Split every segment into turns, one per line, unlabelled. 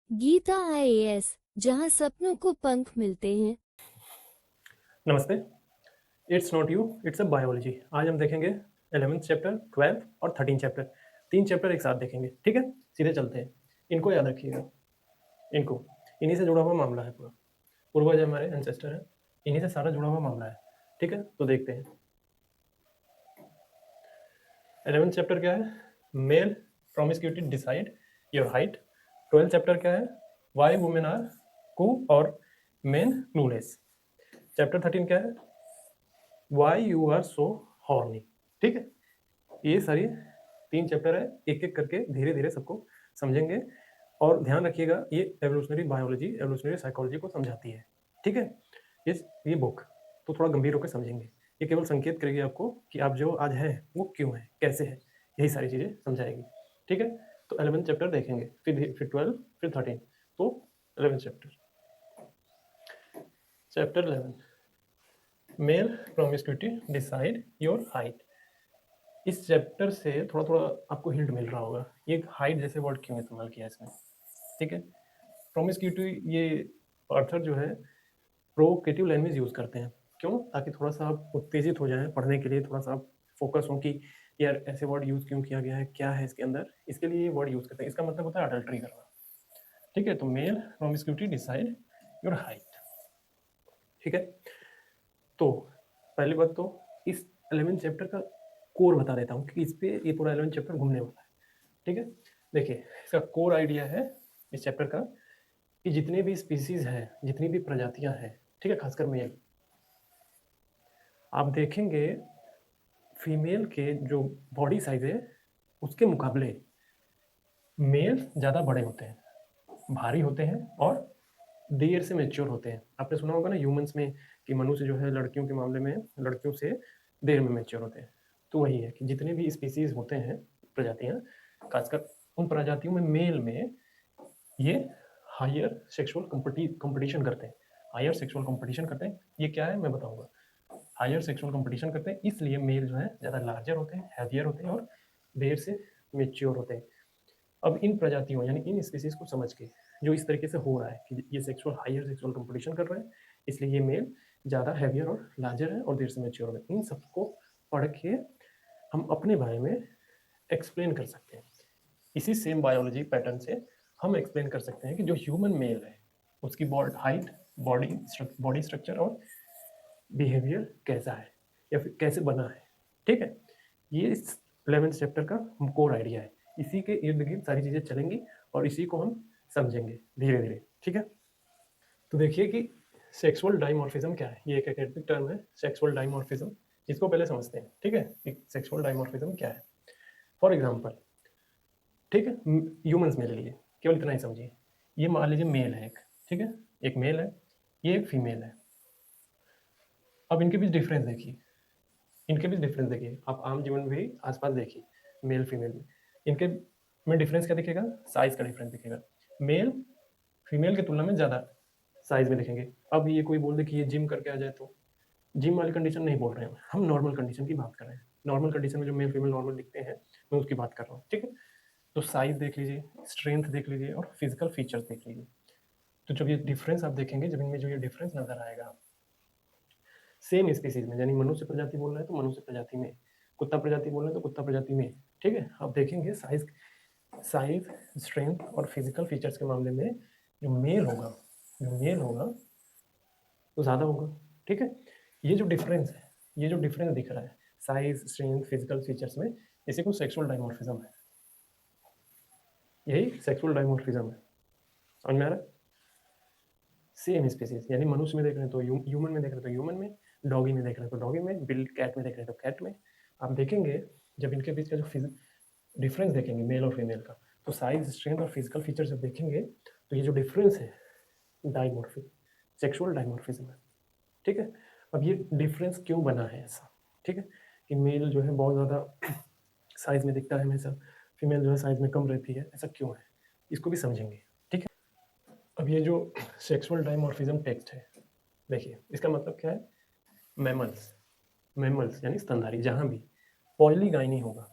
Gita IAS, जहां सपनों को पंख मिलते हैं।
नमस्ते। It's not you, it's a biology. आज हम देखेंगे 11th चैप्टर, 12th और 13 चैप्टर। 3 चैप्टर एक साथ देखेंगे, ठीक है। सीधे चलते हैं। इनको याद रखिएगा। इनको इन्हीं से जुड़ा हुआ मामला है पूरा। पूर्वज हमारे एंसेस्टर है, इन्हीं से सारा जुड़ा हुआ मामला है, ठीक है। तो देखते हैं 11th चैप्टर क्या है, male promiscuity decide your height. 12th chapter क्या है, वाई वुमेन आर कू और मेन क्लूलेस। चैप्टर 13 क्या है, why you are so horny, ठीक है। ये सारी 3 चैप्टर है, एक एक करके धीरे धीरे सबको समझेंगे। और ध्यान रखिएगा, ये एवोल्यूशनरी बायोलॉजी, एवोल्यूशनरी साइकोलॉजी को समझाती है, ठीक है। ये बुक तो थोड़ा गंभीर होकर समझेंगे। ये केवल संकेत करेगी आपको कि आप जो आज हैं वो क्यों है, कैसे है, यही सारी चीज़ें समझाएगी, ठीक है। तो 11th चैप्टर देखेंगे, फिर 12, फिर 13। तो 11th chapter, chapter 11, male promiscuity decide your height. इस चैप्टर से थोड़ा थोड़ा आपको हिंट मिल रहा होगा, ये हाइट जैसे वर्ड क्यों इस्तेमाल किया है इसमें, ठीक है। प्रोमिस्क्यूटी, ये ऑर्थर जो है प्रोकेटिव लैंग्वेज यूज़ करते हैं, क्यों, ताकि थोड़ा सा आप उत्तेजित हो जाएं पढ़ने के लिए, थोड़ा सा आप फोकस हो कि यार ऐसे वर्ड यूज़ क्यों किया गया है, क्या है इसके अंदर, इसके लिए ये वर्ड यूज़ करते हैं। इसका मतलब होता है अडल्ट्री करना, ठीक है। तो mail promiscuity decide your height, ठीक है। तो पहली बात तो इस 11th चैप्टर का कोर बता देता हूँ कि इस पे ये पूरा 11th चैप्टर घूमने वाला है, ठीक है। देखिए, इसका कोर आइडिया है इस चैप्टर का कि जितने भी स्पीसीज हैं, जितनी भी प्रजातियां हैं, ठीक है, खासकर मेल, आप देखेंगे फीमेल के जो बॉडी साइज है उसके मुकाबले मेल ज़्यादा बड़े होते हैं, भारी होते हैं और देर से मेच्योर होते हैं। आपने सुना होगा ना ह्यूमंस में कि मनुष्य जो है लड़कियों के मामले में लड़कियों से देर में मेच्योर होते हैं। तो वही है कि जितने भी स्पीसीज होते हैं, प्रजातियां, खासकर उन प्रजातियों में मेल में ये हायर सेक्सुअल कंपटीशन करते हैं। हायर सेक्सुअल कंपटीशन करते हैं, ये क्या है मैं बताऊंगा। हायर सेक्सुअल कंपटीशन करते हैं, इसलिए मेल जो है ज़्यादा लार्जर होते हैं, हैवियर होते हैं और देर से मेच्योर होते हैं। अब इन प्रजातियों यानी इन स्पीसीज को समझ के जो इस तरीके से हो रहा है कि ये सेक्सुअल हायर सेक्सुअल कंपटीशन कर रहे हैं, इसलिए ये मेल ज़्यादा हैवियर और लार्जर है और देर से मेच्योर है, इन सबको पढ़ के हम अपने बारे में एक्सप्लेन कर सकते हैं। इसी सेम बायोलॉजी पैटर्न से हम एक्सप्लेन कर सकते हैं कि जो ह्यूमन मेल है उसकी हाइट, बॉडी बॉडी स्ट्रक्चर और बिहेवियर कैसा है या फिर कैसे बना है, ठीक है। ये इस 11th चैप्टर का कोर आइडिया है। इसी के इर्द गिर्द सारी चीज़ें चलेंगी और इसी को हम समझेंगे धीरे धीरे, ठीक है। तो देखिए कि सेक्सुअल डाइमॉर्फिज्म क्या है, ये एक एकेडमिक टर्म है, सेक्सुअल डाइमॉर्फिज्म। इसको पहले समझते हैं, ठीक है, सेक्सुअल डाइमॉर्फिज्म क्या है। फॉर एग्जाम्पल, ठीक है, ह्यूमंस में ले लीजिए, केवल इतना ही समझिए। ये मान लीजिए मेल है एक, ठीक है, एक मेल है, ये एक फीमेल है। अब इनके बीच डिफरेंस देखिए, इनके बीच डिफरेंस देखिए, आप आम जीवन में भी आसपास देखिए, मेल फीमेल में इनके में डिफरेंस क्या दिखेगा, साइज का डिफरेंस दिखेगा। मेल फीमेल की तुलना में ज़्यादा साइज में दिखेंगे। अब ये कोई बोल दे कि ये जिम करके आ जाए, तो जिम वाली कंडीशन नहीं बोल रहे हैं हम नॉर्मल कंडीशन की बात कर रहे हैं। नॉर्मल कंडीशन में जो मेल फीमेल नॉर्मल दिखते हैं, मैं उसकी बात कर रहा हूँ, ठीक है। तो साइज देख लीजिए, स्ट्रेंथ देख लीजिए और फिजिकल फीचर्स देख लीजिए। तो जब ये डिफरेंस आप देखेंगे, जब इनमें जो ये डिफरेंस नजर आएगा सेम स्पीसीज में, यानी मनुष्य प्रजाति बोल रहे हैं तो मनुष्य प्रजाति में, कुत्ता प्रजाति बोल रहे हैं तो कुत्ता प्रजाति में, ठीक है। आप देखेंगे साइज साइज स्ट्रेंथ और फिजिकल फीचर्स के मामले में जो मेल होगा वो ज़्यादा होगा, ठीक है। ये जो डिफरेंस है, ये जो डिफरेंस दिख रहा है साइज स्ट्रेंथ फिजिकल फीचर्स में, इसी को सेक्सुअल डाइमॉर्फिज्म है। यही सेक्सुअल डाइमॉर्फिज्म है, समझ में आ रहा है। सेम स्पीसीज, यानी मनुष्य में देख रहे हैं तो ह्यूमन में देख रहे हैं तो ह्यूमन में, डॉगी में देख रहे हैं तो डॉगी में, बिल कैट में देख रहे हैं तो कैट में। आप देखेंगे जब इनके बीच का जो डिफरेंस देखेंगे मेल और फीमेल का, तो साइज स्ट्रेंथ और फिजिकल फीचर जब देखेंगे तो ये जो डिफरेंस है डाइमॉर्फिक सेक्सुअल डाइमॉर्फिज्म है, ठीक है। अब ये डिफरेंस क्यों बना है ऐसा, ठीक है, कि मेल जो है बहुत ज़्यादा साइज में दिखता है हमेशा, फीमेल जो है साइज में कम रहती है, ऐसा क्यों है, इसको भी समझेंगे, ठीक है। अब ये जो सेक्सुअल डाइमॉर्फिज्म टेक्स्ट है, देखिए इसका मतलब क्या है। मैमल्स, मैमल्स यानी स्तनधारी, जहाँ भी पॉलीगाइनी होगा,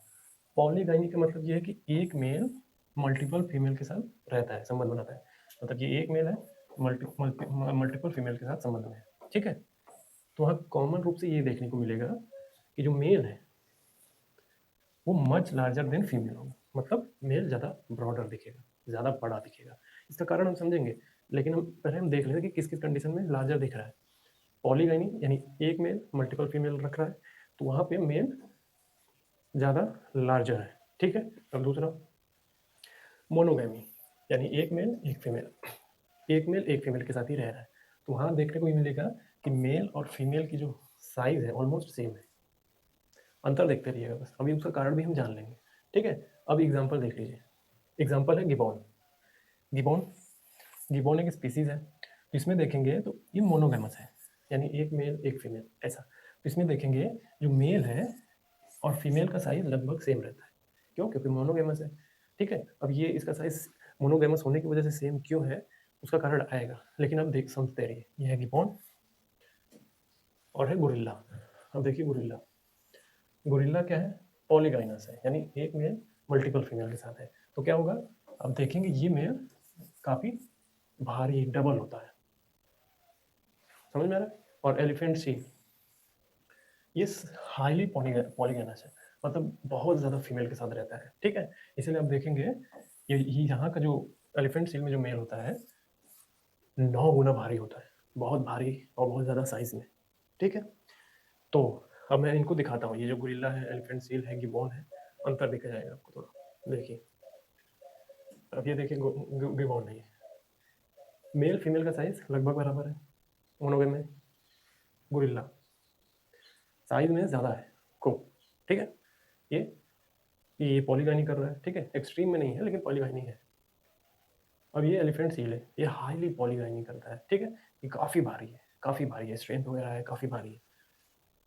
पॉलीगाइनी का मतलब ये है कि एक मेल मल्टीपल फीमेल के साथ रहता है, संबंध बनाता है। मतलब ये एक मेल है, मल्टीपल फीमेल के साथ संबंध में है, ठीक है। तो वहाँ कॉमन रूप से ये देखने को मिलेगा कि जो मेल है वो मच लार्जर देन फीमेल होगा, मतलब मेल ज़्यादा ब्रॉडर दिखेगा, ज़्यादा बड़ा दिखेगा। इसका कारण हम समझेंगे, लेकिन हम पहले हम देख लेते हैं कि किस किस कंडीशन में लार्जर दिख रहा है। पॉलीगाइनी यानी एक मेल मल्टीपल फीमेल रख रहा है, तो वहाँ पे मेल ज़्यादा लार्जर है, ठीक है। अब दूसरा मोनोगैमी, यानी एक मेल एक फीमेल, एक मेल एक फीमेल के साथ ही रह रहा है, तो वहाँ देखने को ये मिलेगा कि मेल और फीमेल की जो साइज है ऑलमोस्ट सेम है। अंतर देखते रहिएगा बस, अभी उसका कारण भी हम जान लेंगे, ठीक है। अब एग्जाम्पल देख लीजिए, एग्जाम्पल है गिबॉन। गिबॉन गिबॉन एक स्पीसीज है, तो इसमें देखेंगे तो ये मोनोगैमस है, यानी एक मेल एक फीमेल ऐसा। तो इसमें देखेंगे जो मेल है और फीमेल का साइज लगभग सेम रहता है, क्यों? क्योंकि मोनोगैमस है, ठीक है। अब ये इसका साइज मोनोगैमस होने की वजह से सेम क्यों है, उसका कारण आएगा, लेकिन अब देख समझते रहिए। ये है गिबॉन और है गोरिल्ला। अब देखिए गोरिल्ला, गोरिल्ला क्या है? पॉलीगाइनस है, यानी एक मेल मल्टीपल फीमेल के साथ है। तो क्या होगा, अब देखेंगे ये मेल काफी भारी डबल होता है, समझ में आ रहा है। और एलिफेंट सील ये हाईली पॉलीगैनस है, मतलब बहुत ज़्यादा फीमेल के साथ रहता है, ठीक है। इसलिए आप देखेंगे ये यहाँ का जो एलिफेंट सील में जो मेल होता है 9 गुना भारी होता है, बहुत भारी और बहुत ज़्यादा साइज में, ठीक है। तो अब मैं इनको दिखाता हूँ, ये जो गोरिल्ला है, एलिफेंट सील है, गिबॉन है, अंतर दिखा जाएगा आपको थोड़ा, देखिए। अब ये देखिए गिबॉन नहीं है, मेल फीमेल का साइज लगभग बराबर है मोनोगेम में। गोरिल्ला साइज में ज़्यादा है को, ठीक है। ये ये पॉलीगाइनी कर रहा है, ठीक है, एक्सट्रीम में नहीं है लेकिन पॉलीगाइनी है। अब ये एलिफेंट सील है, ये हाईली पॉलीगाइनी करता है, ठीक है। ये काफ़ी भारी है, काफ़ी भारी है, स्ट्रेंथ वगैरह है, काफ़ी भारी है,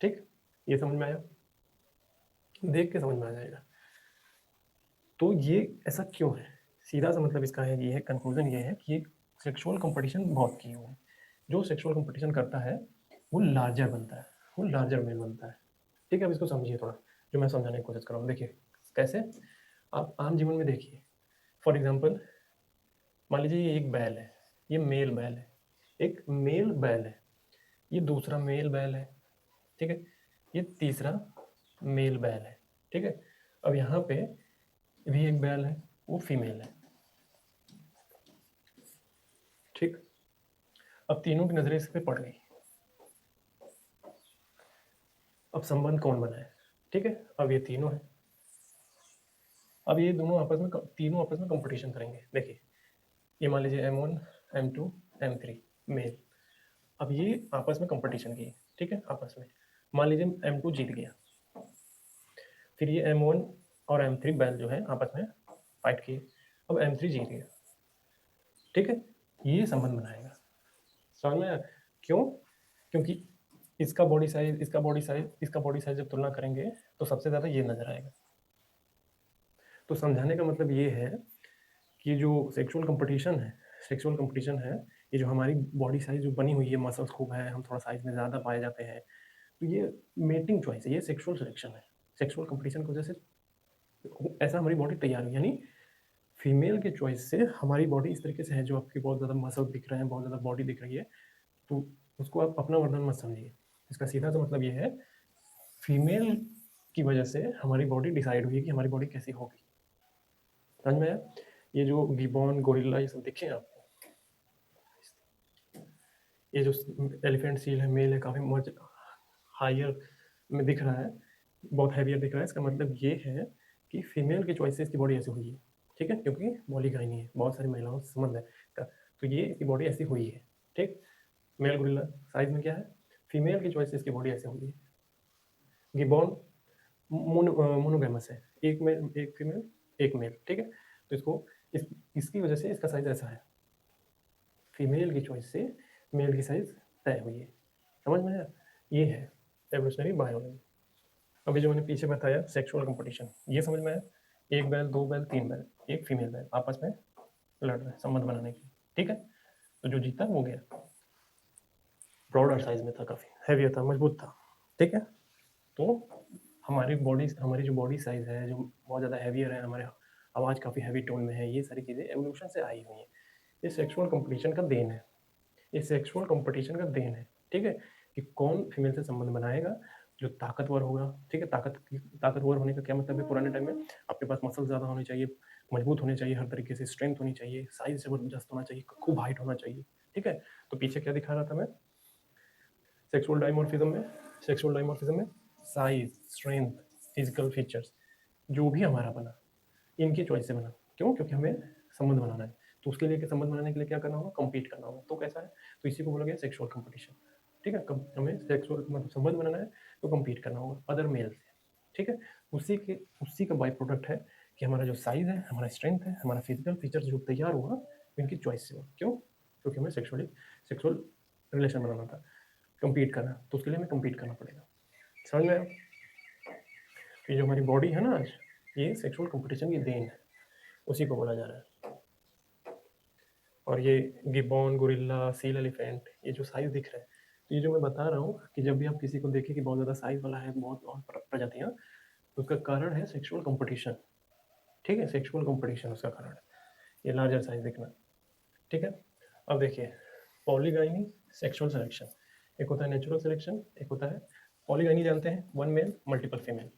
ठीक। ये समझ में आया, देख के समझ में आ जाएगा। तो ये ऐसा क्यों है, सीधा सा मतलब इसका है, ये है कंक्लूजन, ये है कि सेक्सुअल कंपटीशन बहुत की हुए हैं। जो सेक्सुअल कंपटीशन करता है वो लार्जर बनता है, वो लार्जर मेल बनता है, ठीक है। अब इसको समझिए थोड़ा, जो मैं समझाने की कोशिश कर रहा हूँ। देखिए कैसे, आप आम जीवन में देखिए। फॉर एग्जाम्पल मान लीजिए ये एक बैल है, ये मेल बैल है, एक मेल बैल है, ये दूसरा मेल बैल है, ठीक है, ये तीसरा मेल बैल है, ठीक है। अब यहाँ पे भी एक बैल है, वो फीमेल है, ठीक। अब तीनों की नजरें इस पे पड़ गई, अब संबंध कौन बना है, ठीक है। अब ये तीनों है, अब ये दोनों आपस में तीनों आपस में कंपटीशन करेंगे। देखिए ये मान लीजिए M1 M2 M3 मेल, अब ये आपस में कंपटीशन किए, ठीक है, आपस में। मान लीजिए M2 जीत गया, फिर ये M1 और M3 बैल जो है आपस में फाइट किए, अब M3 जीत गया, ठीक है। ये संबंध बनाएगा, समझ में आया? क्यों? क्योंकि इसका बॉडी साइज, इसका बॉडी साइज, इसका बॉडी साइज जब तुलना करेंगे तो सबसे ज़्यादा ये नजर आएगा। तो समझाने का मतलब ये है कि जो सेक्सुअल कंपटीशन है, ये जो हमारी बॉडी साइज जो बनी हुई है, मसल्स खूब है, हम थोड़ा साइज में ज़्यादा पाए जाते हैं, तो ये मेटिंग चॉइस है, ये सेक्सुअल सिलेक्शन है। सेक्सुअल कंपटीशन की वजह से ऐसा हमारी बॉडी तैयार हुई, यानी फीमेल के चॉइस से हमारी बॉडी इस तरीके से है, जो आपकी बहुत ज़्यादा मसल दिख रहे हैं, बहुत ज़्यादा बॉडी दिख रही है, तो उसको आप अपना वरदान मत समझिए। इसका सीधा सा मतलब ये है, फीमेल की वजह से हमारी बॉडी डिसाइड हुई है कि हमारी बॉडी कैसी होगी, समझ में आया? ये जो गिबॉन, गोरिल्ला, ये सब दिखे आपको, ये जो एलिफेंट सील है, मेल है, काफ़ी मच हायर में दिख रहा है, बहुत हैवियर दिख रहा है, इसका मतलब ये है कि फीमेल की चॉइस से इसकी बॉडी ऐसी हुई है, ठीक है, क्योंकि पॉलीगाइनी है, बहुत सारी महिलाओं से संबंध है इसका, तो ये इसकी बॉडी ऐसी हुई है, ठीक। मेल गोरिल्ला साइज में क्या है, फीमेल की चॉइस से इसकी बॉडी ऐसी हुई है। गिबॉन मोनोगैमस है, एक मेल एक फीमेल एक मेल, ठीक है। तो इसकी वजह से इसका साइज ऐसा है, फीमेल की चॉइस से मेल की साइज तय हुई है, समझ में आया? ये है एवोल्यूशनरी बायोलॉजी। अभी जो मैंने पीछे बताया सेक्सुअल कंपटीशन, ये समझ में आया? एक बैल, दो बैल, तीन बैल, एक फीमेल बैल आपस में लड़ रहे हैं संबंध बनाने के लिए, ठीक है। तो जो जीता वो गया, ब्रॉडर साइज में था, काफी हैवी था, मजबूत था, ठीक है। तो हमारी जो बॉडी साइज है, जो बहुत ज़्यादा हैवियर है, हमारे आवाज़ काफ़ी हैवी टोन में है, ये सारी चीज़ें एवोल्यूशन से आई हुई हैं। ये सेक्सुअल कंपटीशन का देन है, ये सेक्सुअल कंपटीशन का देन है, ठीक है, कि कौन फीमेल से संबंध बनाएगा जो ताकतवर होगा, ठीक है। ताकतवर होने का क्या मतलब है, पुराने टाइम में आपके पास मसल ज़्यादा होने चाहिए, मजबूत होने चाहिए, हर तरीके से स्ट्रेंथ होनी चाहिए, साइज जबरदस्त होना चाहिए, खूब हाइट होना चाहिए, ठीक है। तो पीछे क्या दिखा रहा था मैं, सेक्सुअल डायमॉर्फिज्म में साइज, स्ट्रेंथ, फिजिकल फीचर्स जो भी हमारा बना इनकी चॉइस से बना, क्यों, क्योंकि हमें संबंध बनाना है। तो उसके लिए संबंध बनाने के लिए क्या करना होगा, कम्पीट करना होगा। तो कैसा है, तो इसी को बोला गया सेक्सुअल कंपटीशन, ठीक है। हमें सेक्सुअल मतलब संबंध बनाना है तो कम्पीट करना होगा अदर मेल से, ठीक है। उसी का बाई प्रोडक्ट है कि हमारा जो साइज है, हमारा स्ट्रेंथ है, हमारा फिजिकल फीचर्स जो तैयार हुआ इनकी चॉइस से हुआ, क्यों, क्योंकि हमें सेक्सुअल रिलेशन बनाना था, कम्पीट करना, तो उसके लिए हमें कम्पीट करना पड़ेगा। समझ में आया? ये जो हमारी बॉडी है ना आज, ये सेक्सुअल कंपटीशन की देन है, उसी को बोला जा रहा है। और ये गिबॉन, गोरिल्ला, सील एलिफेंट, ये जो साइज दिख रहा है, तो ये जो मैं बता रहा हूँ कि जब भी आप किसी को देखें कि बहुत ज़्यादा साइज वाला है, बहुत और प्रजातियाँ, तो उसका कारण है सेक्सुअल कंपटीशन, ठीक है। सेक्सुअल कंपटीशन उसका कारण है, ये लार्जर साइज दिखना, ठीक है। अब देखिए पॉलीगाइनी, सेक्सुअल सिलेक्शन, एक होता है नेचुरल सिलेक्शन, एक होता है पॉलीगाइनी, जानते हैं वन मेल मल्टीपल फीमेल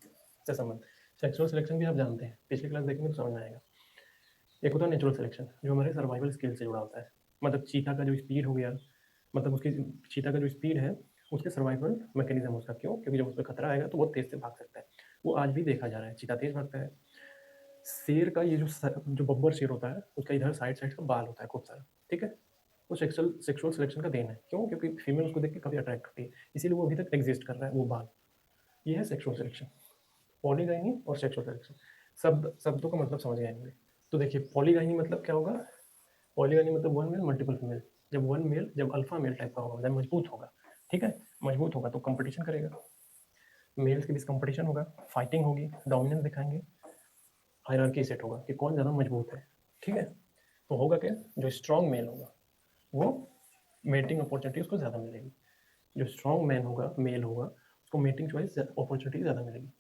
से संबंध। सेक्सुअल सिलेक्शन भी आप जानते हैं, पिछली क्लास देखेंगे तो समझ में आएगा। एक होता है नेचुरल सिलेक्शन जो हमारे सर्वाइवल स्किल से जुड़ा होता है, मतलब चीता का जो स्पीड हो गया, मतलब उसकी चीता का जो स्पीड है उसके सर्वाइवल मैकेनिज्म उसका, क्यों, क्योंकि जब उस पर खतरा आएगा तो वो तेज से भाग सकता है, वो आज भी देखा जा रहा है, चीता तेज भागता है। शेर का ये जो बब्बर शेर होता है उसका इधर साइड साइड का बाल होता है खूब सारा, ठीक है। वो सेक्सुअल सिलेक्शन का देन है, क्यों, क्योंकि फीमेल उसको देख के काफ़ी अट्रैक्ट होती है, इसीलिए वो अभी तक एग्जिस्ट कर रहा है वो बाल। ये है सेक्सुअल सिलेक्शन, पॉलीगाइनी और सेक्सुअल सिलेक्शन। शब्दों का मतलब समझ गए होंगे। तो देखिए पॉलीगाइनी मतलब क्या होगा, पॉलीगाइनी मतलब वन मेल मल्टीपल फीमेल। जब अल्फा मेल टाइप का होगा, जब मजबूत होगा, ठीक है, मजबूत होगा तो कंपटीशन करेगा, मेल्स के बीच कंपटीशन होगा, फाइटिंग होगी, डोमिनेंस दिखाएंगे, हायरार्की सेट होगा कि कौन ज़्यादा मजबूत है, ठीक है। तो होगा क्या, जो स्ट्रॉन्ग मेल होगा वो मेटिंग अपॉर्चुनिटी उसको ज़्यादा मिलेगी, जो स्ट्रॉन्ग मैन होगा, मेल होगा, उसको मेटिंग चॉइस अपॉर्चुनिटी ज़्यादा मिलेगी।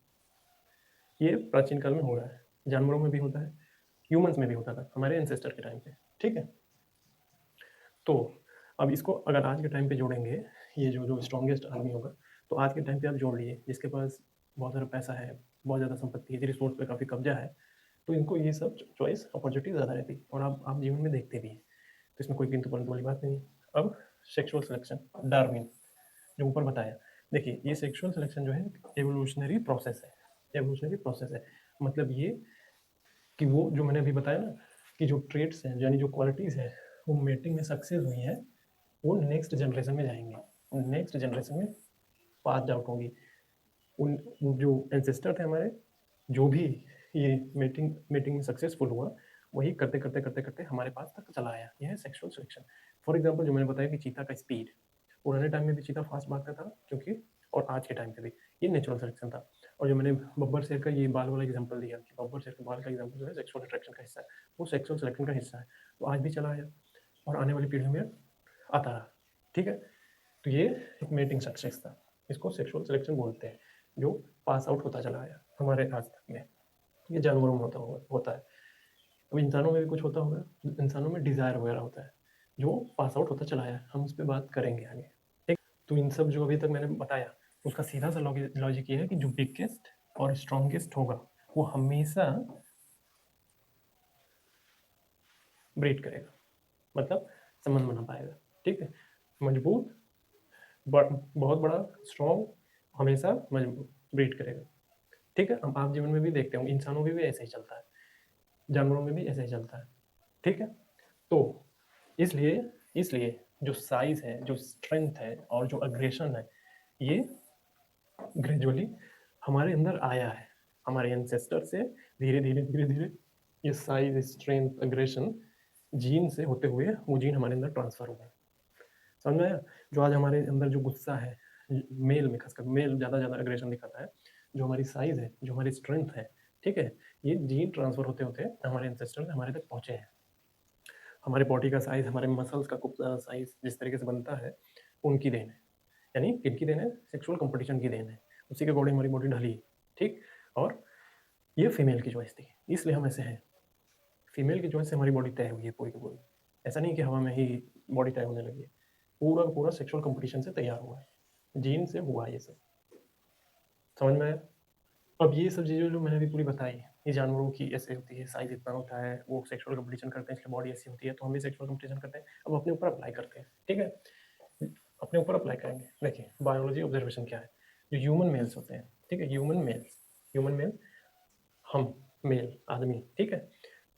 ये प्राचीन काल में हो रहा है, जानवरों में भी होता है, ह्यूमंस में भी होता था हमारे एंसेस्टर के टाइम पे, ठीक है। तो अब इसको अगर आज के टाइम पे जोड़ेंगे, ये जो जो स्ट्रॉन्गेस्ट आदमी होगा, तो आज के टाइम पे आप जोड़ लीजिए जिसके पास बहुत सारा पैसा है, बहुत ज़्यादा संपत्ति है, रिसोर्स पे काफ़ी कब्जा है, तो इनको ये सब चॉइस अपॉर्चुनिटी ज़्यादा रहती है, और आप जीवन में देखते भी हैं, तो इसमें कोई किंतु परंतु वाली बात नहीं है। अब सेक्सुअल सिलेक्शन, डार्विन जो ऊपर बताया, देखिए ये सेक्सुअल सिलेक्शन जो है एवोल्यूशनरी प्रोसेस है, एवोल्यूशनरी प्रोसेस है, मतलब ये कि वो जो मैंने अभी बताया ना कि जो ट्रेड्स हैं यानी जो क्वालिटीज़ है वो मेटिंग में सक्सेस हुई हैं, वो नेक्स्ट जनरेशन में जाएंगे, नेक्स्ट जनरेशन में पास आउट होंगी। उन जो एंसेस्टर थे हमारे, जो भी ये मेटिंग में सक्सेसफुल हुआ, वही करते करते करते करते हमारे पास तक चला आया, यह है सेक्सुअल सिलेक्शन। फॉर एग्जाम्पल जो मैंने बताया कि चीता का स्पीड, पुराने टाइम में भी चीता फास्ट भागता था क्योंकि, और आज के टाइम पे भी, ये नेचुरल सिलेक्शन था। और जो मैंने बब्बर शेर का ये बाल वाला एग्जांपल दिया कि बब्बर शेर के बाल का एग्जांपल जो है सेक्सुअल अट्रैक्शन का हिस्सा है, वो सेक्सुअल सिलेक्शन का हिस्सा है, तो आज भी चला आया और आने वाली पीढ़ी में आता रहा, ठीक है। तो ये एक मेटिंग सक्सेस था, इसको सेक्सुअल सिलेक्शन बोलते हैं, जो पास आउट होता चला आया हमारे आज तक में। ये जानवरों में होता है। अब इंसानों में भी कुछ होता होगा, इंसानों में डिज़ायर वगैरह होता है जो पास आउट होता चला आया, हम उस पर बात करेंगे आगे, ठीक। तो इन सब जो अभी तक मैंने बताया उसका सीधा सा लॉजिक ये है कि जो बिगेस्ट और स्ट्रॉन्गेस्ट होगा वो हमेशा ब्रीड करेगा, मतलब संबंध बना पाएगा, ठीक है। मजबूत, बहुत बड़ा, स्ट्रॉन्ग, हमेशा मजबूत ब्रीड करेगा, ठीक है। हम आप जीवन में भी देखते होंगे, इंसानों में भी ऐसे ही चलता है, जानवरों में भी ऐसे ही चलता है, ठीक है। तो इसलिए इसलिए जो साइज है, जो स्ट्रेंथ है और जो अग्रेशन है, ये ग्रेजुअली हमारे अंदर आया है, हमारे एंसेस्टर से धीरे धीरे धीरे धीरे ये साइज, स्ट्रेंथ, अग्रेशन जीन से होते हुए वो जीन हमारे अंदर ट्रांसफर हो गए। समझ में आया? जो आज हमारे अंदर जो गुस्सा है, मेल में खासकर मेल ज़्यादा ज़्यादा अग्रेशन दिखाता है, जो हमारी साइज है, जो हमारी स्ट्रेंथ है, ठीक है, ये जीन ट्रांसफर होते होते हमारे एंसेस्टर से हमारे तक पहुँचे हैं। हमारे बॉडी का साइज, हमारे मसल्स का साइज जिस तरीके से बनता है, उनकी देन है, यानी किनकी देन है, सेक्सुअल कंपटीशन की देन है, उसी के अकॉर्डिंग हमारी बॉडी ढली, ठीक। और ये फीमेल की चॉइस थी, इसलिए हम ऐसे हैं, फीमेल की चॉइस से हमारी बॉडी तय हुई है पूरी की पूरी, ऐसा नहीं कि हवा में ही बॉडी तय होने लगी है, पूरा का पूरा सेक्सुअल कंपटीशन से तैयार हुआ है, जीन से हुआ है ये सब। समझ में आया? अब ये सब चीज़ें जो मैंने अभी पूरी बताई, ये जानवरों की ऐसे होती है, साइज इतना होता है, वो सेक्सुअल कंपटीशन करते हैं इसलिए बॉडी ऐसी होती है, तो हम भी सेक्सुअल कंपटीशन करते हैं। अब अपने ऊपर अप्लाई करते हैं, ठीक है, अपने ऊपर अप्लाई करेंगे। देखिए बायोलॉजी ऑब्जर्वेशन क्या है, जो ह्यूमन मेल्स होते हैं, ठीक है, ह्यूमन मेल, हम मेल आदमी, ठीक है,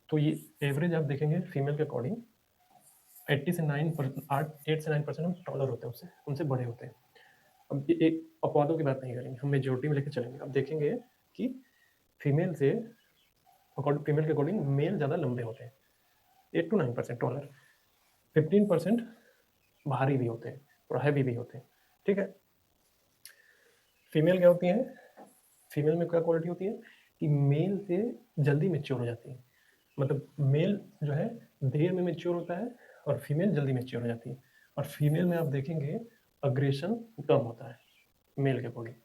तो ये एवरेज आप देखेंगे फीमेल के अकॉर्डिंग 80 से 8 से 9% हम टॉलर होते हैं, उससे उनसे बड़े होते हैं। अब ये एक अपवादों की बात नहीं करेंगे, हम मेजोरिटी में लेकर चलेंगे। अब देखेंगे कि फीमेल से फीमेल के अकॉर्डिंग मेल ज़्यादा लंबे होते हैं, 8 to 9% टॉलर, 15% भारी भी होते हैं, थोड़ा हैवी भी होते हैं, ठीक है। फीमेल क्या होती है, फीमेल में क्या क्वालिटी होती है कि मेल से जल्दी मेच्योर हो जाती है, मतलब मेल जो है देर में मेच्योर होता है और फीमेल जल्दी मेच्योर हो जाती है। और फीमेल में आप देखेंगे अग्रेशन कम होता है मेल के अकॉर्डिंग,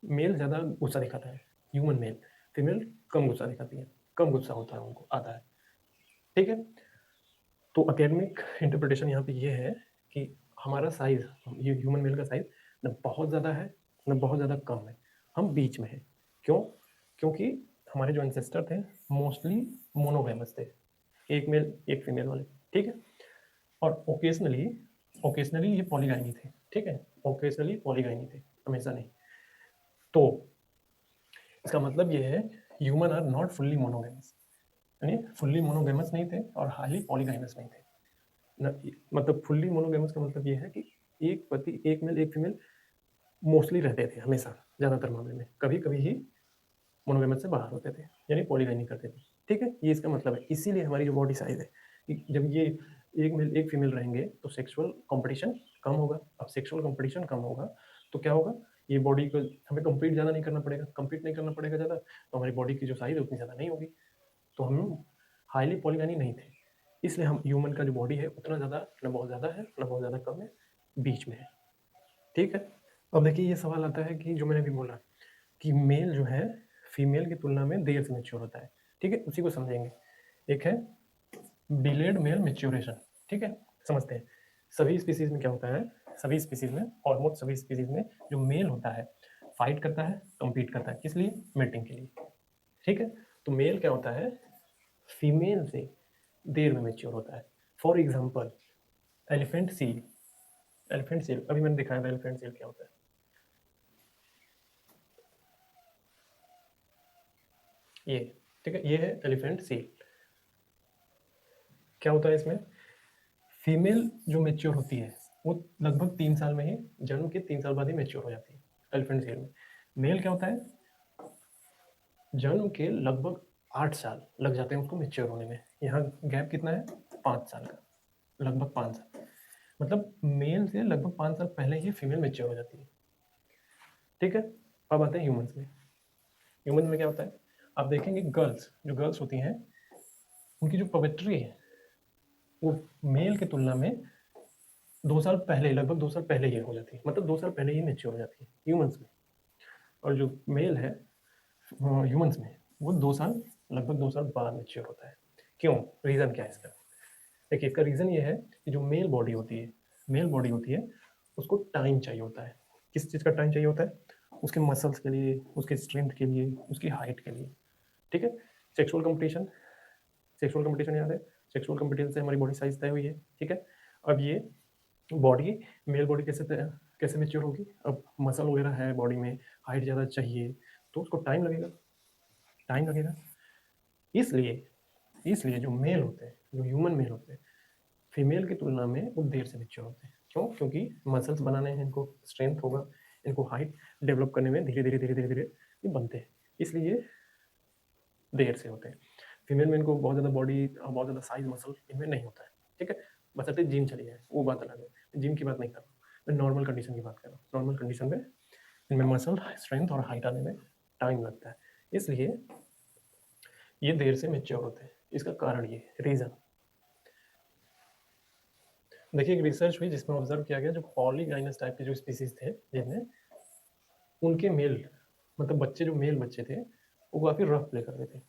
मेल ज़्यादा गुस्सा दिखाता है, ह्यूमन मेल, फीमेल कम गुस्सा दिखाती है, कम गुस्सा होता है उनको आता है, ठीक है। तो अकेडमिक इंटरप्रिटेशन यहाँ पे ये है कि हमारा साइज, ये ह्यूमन मेल का साइज न बहुत ज़्यादा है न बहुत ज़्यादा कम है, हम बीच में है। क्यों? क्योंकि हमारे जो एंसेस्टर थे मोस्टली मोनोगैमस थे, एक मेल एक फीमेल वाले, ठीक है। और ओकेजनली ओकेजनली ये पॉलीगाइनी थे, ठीक है, ओकेजनली पॉलीगाइनी थे, हमेशा नहीं। तो इसका मतलब ये है human are not fully monogamous, यानी फुल्ली मोनोगैमस नहीं थे और हाईली पॉलीगाइनस नहीं थे मतलब फुल्ली मोनोगैमस का मतलब ये है कि एक पति एक मेल एक फीमेल मोस्टली रहते थे हमेशा, ज़्यादातर मामले में, कभी कभी ही मोनोगैमस से बाहर होते थे, यानी पॉलीगाइनी करते थे, ठीक है। ये इसका मतलब है, इसीलिए हमारी जो बॉडी साइज है कि जब ये एक मेल एक फीमेल रहेंगे तो सेक्सुअल कंपटीशन कम होगा। अब सेक्सुअल कंपटीशन कम होगा तो क्या होगा, ये बॉडी को हमें कम्पीट ज़्यादा नहीं करना पड़ेगा, कम्पीट नहीं करना पड़ेगा ज़्यादा, तो हमारी बॉडी की जो साइज है उतनी ज़्यादा नहीं होगी। तो हम हाईली पॉलीगाइनी नहीं थे, इसलिए हम ह्यूमन का जो बॉडी है उतना ज़्यादा न बहुत ज़्यादा है न बहुत ज़्यादा कम है, बीच में है, ठीक है। अब देखिए ये सवाल आता है कि जो मैंने अभी बोला कि मेल जो है फीमेल की तुलना में देर से मेच्योर होता है, ठीक है, उसी को समझेंगे। एक है डिलेड मेल मेच्योरेशन, ठीक है, समझते हैं। सभी स्पीसीज में क्या होता है, सभी स्पीसीज में, ऑलमोस्ट सभी स्पीसीज में जो मेल होता है फाइट करता है, कम्पीट करता है, किस लिए, मेटिंग के लिए, ठीक है। तो मेल क्या होता है, फीमेल से देर में मेच्योर होता है। For example elephant seal, elephant seal अभी मैंने दिखाया था एलिफेंट सील क्या होता है, ये, ठीक है, ये है एलिफेंट सील। क्या होता है इसमें, फीमेल जो मेच्योर होती है वो लगभग 3 साल में ही, जन्म के 3 साल बाद ही मेच्योर हो जाती है एलिफेंट सील में। मेल क्या होता है, जन्म के लगभग 8 साल लग जाते हैं उसको मेच्योर होने में, यहाँ गैप कितना है, 5 साल का, लगभग 5 साल, मतलब मेल से लगभग 5 साल पहले ही फीमेल मेच्योर हो जाती है, ठीक है। अब आते हैं ह्यूमंस में, ह्यूमन में क्या होता है, आप देखेंगे गर्ल्स, जो गर्ल्स होती हैं उनकी जो पवित्री है वो मेल की तुलना में 2 साल पहले, लगभग 2 साल पहले ही हो जाती है, मतलब 2 साल पहले ही मेच्योर हो जाती है ह्यूमंस में। और जो मेल है ह्यूमंस में वो 2 साल, लगभग 2 साल बाद मेच्योर होता है। क्यों, रीज़न क्या है इसका, देखिए इसका रीज़न ये है कि जो मेल बॉडी होती है, मेल बॉडी होती है उसको टाइम चाहिए होता है। किस चीज़ का टाइम चाहिए होता है, उसके मसल्स के लिए, उसके स्ट्रेंथ के लिए, उसकी हाइट के लिए, ठीक है। सेक्सुअल कंपटीशन, सेक्सुअल कंपटीशन याद है, सेक्सुअल कंपटीशन से हमारी बॉडी साइज तय हुई है, ठीक है। अब ये बॉडी, मेल बॉडी कैसे मेच्योर होगी, अब मसल वगैरह है बॉडी में, हाइट ज़्यादा चाहिए तो उसको टाइम लगेगा, टाइम लगेगा। इसलिए इसलिए जो मेल होते हैं, जो ह्यूमन मेल होते हैं, फीमेल की तुलना में वो देर से मेच्योर होते हैं। क्यों, क्योंकि मसल्स बनाने हैं इनको, स्ट्रेंथ होगा, इनको हाइट डेवलप करने में धीरे धीरे धीरे धीरे धीरे ये बनते हैं, इसलिए देर से होते हैं। फीमेल में इनको बहुत ज़्यादा बॉडी, बहुत ज़्यादा साइज मसल इनमें नहीं होता है, ठीक है, बशर्ते जिम चली जाए, वो बात अलग है, जिम की बात नहीं कर रहा हूँ, मैं नॉर्मल कंडीशन की बात कर रहा हूँ। नॉर्मल कंडीशन में इनमें मसल स्ट्रेंथ और हाइट आने में टाइम लगता है, इसलिए ये देर से मेच्योर होते हैं। इसका कारण ये रीज़न, देखिए एक रिसर्च हुई जिसमें ऑब्जर्व किया गया जो पॉलीगाइनस टाइप के जो स्पीसीज थे जिनमें उनके मेल, मतलब बच्चे, जो मेल बच्चे थे वो काफ़ी रफ प्ले करते थे,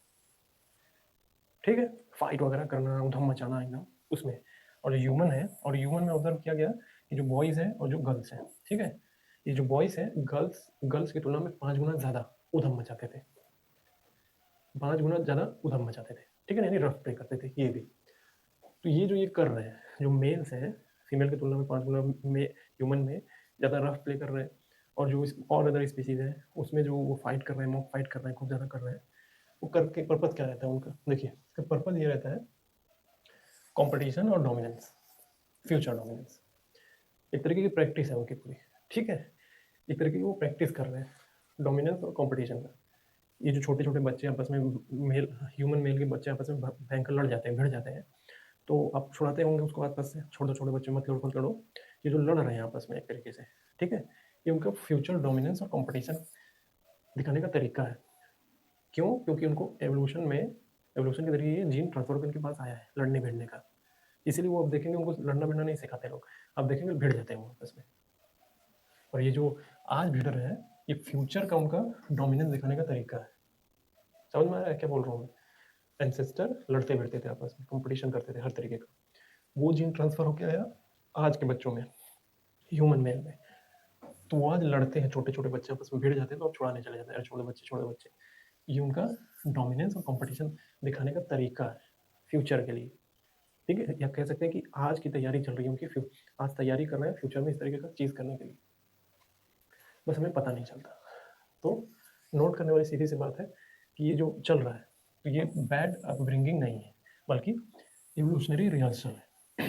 ठीक है, फाइट वगैरह करना, उधम मचाना एकदम उसमें। और जो ह्यूमन है, और ह्यूमन में ऑब्जर्व किया गया कि जो बॉयज़ हैं और जो गर्ल्स हैं, ठीक है, ये जो बॉयज़ हैं गर्ल्स गर्ल्स की तुलना में 5 गुना ज़्यादा उधम मचाते थे, 5 गुना ज़्यादा उधम मचाते थे, ठीक है, यानी रफ प्ले करते थे ये भी। तो ये जो ये कर रहे हैं, जो मेल्स हैं फीमेल की तुलना में 5 गुना में ह्यूमन में ज़्यादा रफ प्ले कर रहे हैं, और जो और अदर स्पीसीज़ हैं उसमें जो वो फाइट कर रहे हैं, मॉक फाइट कर रहे हैं, खूब ज़्यादा कर रहे हैं, वो करके पर्पज़ क्या रहता है उनका? देखिए, इसका पर्पज़ ये रहता है कॉम्पिटिशन और डोमिनेंस, फ्यूचर डोमिनेंस। एक तरीके की प्रैक्टिस है उनकी पूरी, ठीक है, एक तरीके की वो प्रैक्टिस कर रहे हैं डोमिनेंस और कॉम्पिटिशन का। ये जो छोटे छोटे बच्चे आपस में मेल ह्यूमन मेल के बच्चे आपस में भयंकर लड़ जाते हैं, भिड़ जाते हैं, तो आप छुड़ाते होंगे उसको आसपास से, छोड़ दो छोटे बच्चे, मत लड़ो मत लड़ो। ये जो लड़ रहे हैं आपस में एक तरीके से, ठीक है, ये उनका फ्यूचर डोमिनेंस और कॉम्पिटिशन दिखाने का तरीका है। क्यों? क्योंकि उनको एवोल्यूशन के जरिए ये जीन ट्रांसफर उनके पास आया है लड़ने भिड़ने का, इसीलिए वो अब देखेंगे उनको लड़ना भिड़ना नहीं सिखाते लोग, अब देखेंगे भिड़ जाते हैं वो आपस में। और ये जो आज भिड़ रहे हैं, ये फ्यूचर का उनका डोमिनेंस दिखाने का तरीका है। समझ में आ रहा है क्या बोल रहा हूँ मैं? एंसेस्टर लड़ते भिड़ते थे आपस में, कंपटीशन करते थे हर तरीके का, वो जीन ट्रांसफर होकर आया आज के बच्चों में, ह्यूमन मेल में। तो वो आज लड़ते हैं, छोटे छोटे बच्चे आपस में भिड़ जाते हैं, तो अब छुड़ाने चले जाते हैं, छोटे बच्चे छोटे बच्चे। ये उनका डोमिनेंस और कंपटीशन दिखाने का तरीका है फ्यूचर के लिए, ठीक है, या कह सकते हैं कि आज की तैयारी चल रही है उनकी, आज तैयारी कर रहे हैं फ्यूचर में इस तरीके का चीज़ करने के लिए, बस हमें पता नहीं चलता। तो नोट करने वाली सीधी सी बात है कि ये जो चल रहा है, तो ये बैड अपब्रिंगिंग नहीं है, बल्कि इवोल्यूशनरी रिहर्सल है।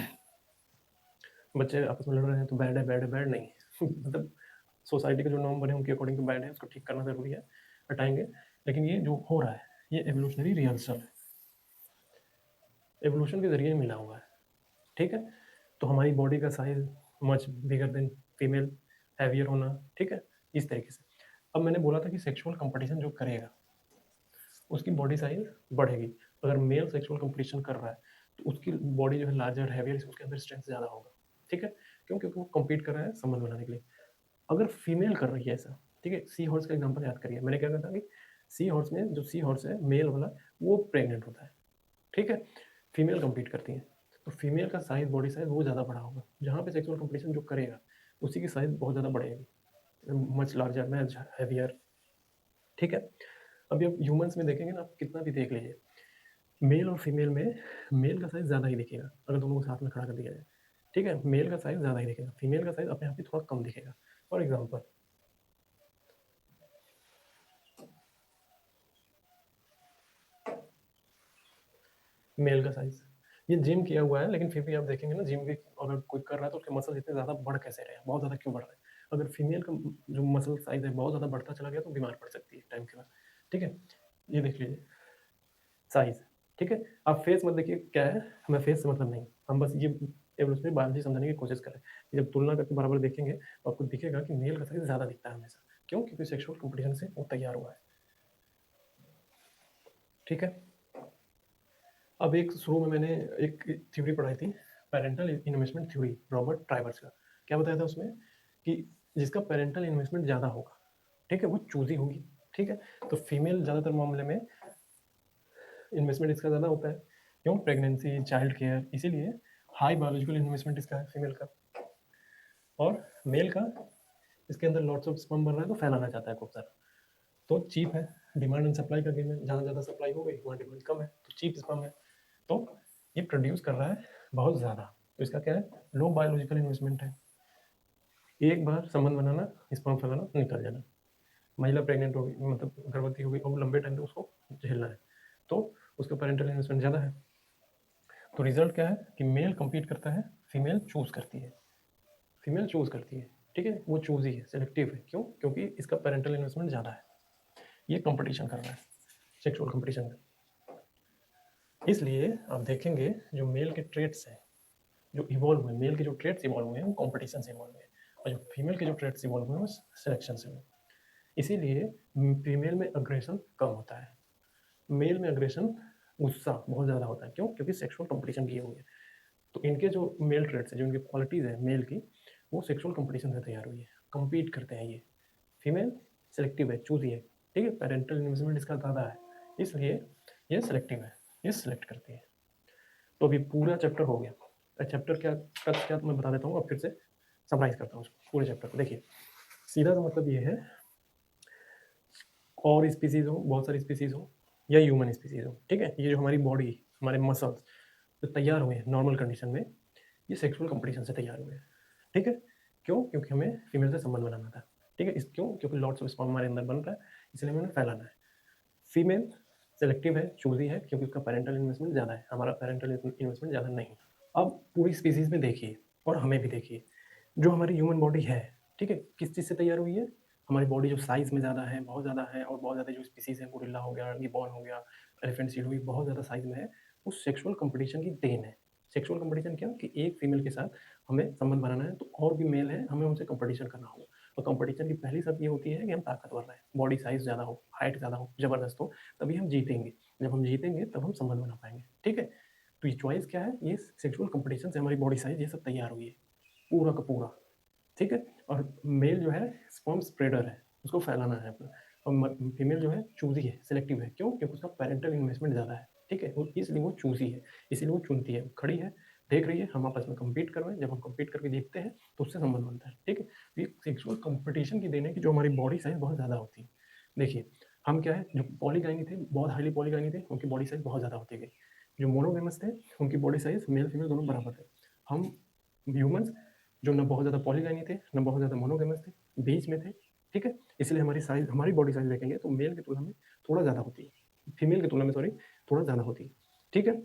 बच्चे आपस में लड़ रहे हैं तो बैड है, बैड है, बैड नहीं है। मतलब सोसाइटी के जो नॉर्म बने उनके अकॉर्डिंग तो बैड है, उसको ठीक करना ज़रूरी है, हटाएंगे, लेकिन ये जो हो रहा है ये एवोल्यूशनरी रिहर्सल है, एवोल्यूशन के जरिए मिला हुआ है, ठीक है। तो हमारी बॉडी का size much bigger than female, heavier होना, ठीक है, इस तरीके से। अब मैंने बोला था कि सेक्सुअल कंपटीशन जो करेगा उसकी बॉडी साइज बढ़ेगी, अगर मेल सेक्सुअल कंपटीशन कर रहा है तो उसकी बॉडी जो है लार्जर हैवियर, उसके अंदर स्ट्रेंथ ज़्यादा होगा, ठीक है, क्यों? क्योंकि वो कम्पीट कर रहा है संबंध बनाने के लिए। अगर फीमेल कर रही है ऐसा, ठीक है, सी हॉर्स का एग्जाम्पल याद करिए, मैंने क्या कहा था कि सी हॉर्स में जो सी हॉर्स है मेल वाला वो प्रेग्नेंट होता है, ठीक है, फीमेल कम्पीट करती है, तो फीमेल का साइज, बॉडी साइज वो ज़्यादा बड़ा होगा, जहाँ पे सेक्सुअल कंपटीशन जो करेगा उसी की साइज बहुत ज़्यादा बढ़ेगी, मच लार्जर, मच हैवियर, ठीक है। अभी आप ह्यूमंस में देखेंगे ना, आप कितना भी देख लीजिए, मेल और फीमेल में मेल का साइज ज़्यादा ही दिखेगा अगर दोनों को साथ में खड़ा कर दिया जाए, ठीक है, मेल का साइज ज़्यादा ही दिखेगा, फीमेल का साइज अपने आप ही थोड़ा कम दिखेगा। फॉर एग्जाम्पल, मेल का साइज, ये जिम किया हुआ है, लेकिन फिर भी आप देखेंगे ना, जिम भी अगर कोई कर रहा है तो उसके मसल इतने ज़्यादा बढ़ कैसे रहे हैं, बहुत ज़्यादा क्यों बढ़ रहे हैं? अगर फीमेल का जो मसल साइज है बहुत ज़्यादा बढ़ता चला गया तो बीमार पड़ सकती है टाइम के बाद, ठीक है। ये देख लीजिए साइज, ठीक है। आप फेस मत देखिए क्या है, हमें फेस से मतलब नहीं, हम बस ये एवोल्यूशनरी बायोलॉजी समझने की कोशिश करें कि जब तुलना करके बराबर देखेंगे तो आपको दिखेगा कि मेल का साइज ज़्यादा दिखता है हमेशा, क्यों? क्योंकि सेक्सुअल कंपटीशन से वो तैयार हुआ है, ठीक है। अब एक शुरू में मैंने एक थ्योरी पढ़ाई थी, पेरेंटल इन्वेस्टमेंट थ्योरी, रॉबर्ट ट्राइबर्स का। क्या बताया था उसमें कि जिसका पेरेंटल इन्वेस्टमेंट ज़्यादा होगा, ठीक है, वो चूजी होगी, ठीक है। तो फीमेल ज़्यादातर मामले में इन्वेस्टमेंट इसका ज़्यादा होता है, क्यों? प्रेगनेंसी, चाइल्ड केयर, इसीलिए हाई बायोलॉजिकल इन्वेस्टमेंट इसका है फीमेल का। और मेल का इसके अंदर लॉट्स ऑफ स्पर्म बन रहा है तो फैलाना चाहता है खूब सारा, तो चीप है, डिमांड एंड सप्लाई का गेम है, जहाँ ज़्यादा सप्लाई हो गई वहाँ डिमांड कम है, तो चीप स्पर्म है, तो ये प्रोड्यूस कर रहा है बहुत ज़्यादा, तो इसका क्या है? लो बायोलॉजिकल इन्वेस्टमेंट है, एक बार संबंध बनाना, स्पर्म फैलाना, निकल जाना। महिला प्रेग्नेंट हो गई, मतलब गर्भवती हो गई, अब लंबे टाइम तक उसको झेलना है, तो उसका पेरेंटल इन्वेस्टमेंट ज़्यादा है। तो रिजल्ट क्या है कि मेल कम्पीट करता है, फीमेल चूज करती है, फीमेल चूज करती है, ठीक है, वो चूजी है, सेलेक्टिव है, क्यों? क्योंकि इसका पेरेंटल इन्वेस्टमेंट ज़्यादा है, ये कंपटीशन कर रहा है, सेक्सुअल कंपटीशन में। इसलिए आप देखेंगे जो मेल के ट्रेट्स हैं जो इवॉल्व हुए, मेल के जो ट्रेट्स इवॉल्व हुए हैं वो कॉम्पिटिशन से इवॉल्व हुए हैं, और जो फीमेल के जो ट्रेट्स इवॉल्व हुए हैं वो सिलेक्शन से हुए। इसीलिए फीमेल में अग्रेशन कम होता है, मेल में अग्रेशन, गुस्सा बहुत ज़्यादा होता है, क्यों? क्योंकि सेक्सुअल कंपटीशन किए हुए हैं। तो इनके जो मेल ट्रेट्स हैं, जो इनकी क्वालिटीज़ है मेल की, वो सेक्सुअल कंपटीशन से तैयार हुई है, कम्पीट करते हैं ये। फीमेल सेलेक्टिव है, चूजी है, ठीक है, पेरेंटल इन्वेस्टमेंट इसका ज़्यादा है, इसलिए ये सेलेक्टिव है, ये सिलेक्ट करती है। तो अभी पूरा चैप्टर हो गया, चैप्टर क्या क्रक्स क्या, तो मैं बता देता हूँ, अब फिर से समराइज करता हूँ उसको, पूरे चैप्टर को। देखिए, सीधा सा मतलब ये है, और स्पीसीज हो, बहुत सारी स्पीसीज हो, या ह्यूमन स्पीसीज हो, ठीक है, ये जो हमारी बॉडी, हमारे मसल्स जो तैयार हुए हैं नॉर्मल कंडीशन में, ये सेक्सुअल कंपटीशन से तैयार हुए हैं, ठीक है। क्यों? क्योंकि हमें फीमेल से संबंध बनाना था, ठीक है। इस क्यों? क्योंकि लॉट्स ऑफ स्पर्म हमारे अंदर बन रहा है, इसलिए हमें फैलाना है। फीमेल सेलेक्टिव है, चूजी है, क्योंकि उसका पेरेंटल इन्वेस्टमेंट ज़्यादा है, हमारा पेरेंटल इन्वेस्टमेंट ज़्यादा नहीं है। अब पूरी स्पीसीज में देखिए, और हमें भी देखिए, जो हमारी ह्यूमन बॉडी है, ठीक है, किस चीज़ से तैयार हुई है? हमारी बॉडी जो साइज़ में ज़्यादा है, बहुत ज़्यादा है, और बहुत ज़्यादा जो स्पीसीज़ है, गोरिल्ला हो गया, गिबॉन हो गया, एलिफेंट सील हुई, बहुत ज़्यादा साइज़ में है, उस सेक्सुअल कंपटीशन की देन है। सेक्सुअल कंपटीशन क्या? कि एक फीमेल के साथ हमें संबंध बनाना है, तो और भी मेल है, हमें उनसे कंपटीशन करना होगा। और कंपटीशन की पहली शर्त ये होती है कि हम ताकतवर रहें, बॉडी साइज़ ज़्यादा हो, हाइट ज़्यादा हो, ज़बरदस्त हो, तभी हम जीतेंगे। जब हम जीतेंगे तब हम संबंध बना पाएंगे, ठीक है। तो ये चॉइस क्या है? ये सेक्सुअल कंपटीशन से हमारी बॉडी साइज़ ये सब तैयार हुई है, पूरा का पूरा, ठीक है। और मेल जो है स्पर्म स्प्रेडर है, उसको फैलाना है अपना, और फीमेल जो है चूजी है, सिलेक्टिव है। क्यों? क्योंकि उसका पेरेंटल इन्वेस्टमेंट ज़्यादा है, ठीक है, इसलिए वो चूजी है, इसीलिए वो चुनती है, खड़ी है, देख रही है, हम आपस में कम्पीट कर रहे हैं, जब हम कम्पीट करके जीतते हैं तो उससे संबंध बनता है, ठीक है। तो ये सेक्सुअल कंपटीशन की देने की जो हमारी बॉडी साइज बहुत ज़्यादा होती है। देखिए, हम क्या है, जो पॉलीगाइनी थे, बहुत हाईली पॉलीगाइनी थे, उनकी बॉडी साइज बहुत ज़्यादा होती गई। जो मोनोगेमस थे, उनकी बॉडी साइज मेल फीमेल दोनों बराबर थे। हम ह्यूमंस जो न बहुत ज़्यादा पॉलीगाइनी थे, न बहुत ज़्यादा मोनोगेमस थे, बीच में थे, ठीक है। इसलिए हमारी साइज, हमारी बॉडी साइज देखेंगे तो मेल की तुलना में थोड़ा ज़्यादा होती है, फीमेल की तुलना में, सॉरी, थोड़ा ज़्यादा होती है, ठीक है।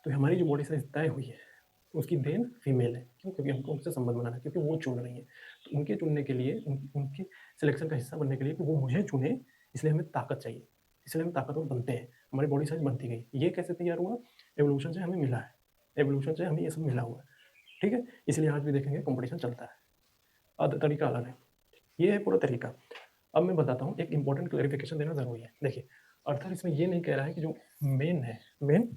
तो हमारी जो बॉडी साइज तय हुई है, उसकी देन फीमेल है। क्यों? क्योंकि हमको उनसे संबंध बनाना है, क्योंकि वो चुन रही है। तो उनके चुनने के लिए, उनकी सिलेक्शन का हिस्सा बनने के लिए कि वो मुझे चुने, इसलिए हमें ताकत चाहिए, इसलिए हम ताकतवर बनते हैं, हमारी बॉडी साइज बनती गई। ये कैसे तैयार हुआ? एवोल्यूशन से हमें मिला है, एवोल्यूशन से हमें ये सब मिला हुआ है, ठीक है। इसलिए आज भी देखेंगे कंपटीशन चलता है, तरीका अलग है। ये है पूरा तरीका। अब मैं बताता हूँ, एक इंपॉर्टेंट क्लैरिफिकेशन देना ज़रूरी है। देखिए, अर्थर इसमें ये नहीं कह रहा है कि जो मेन है, मेन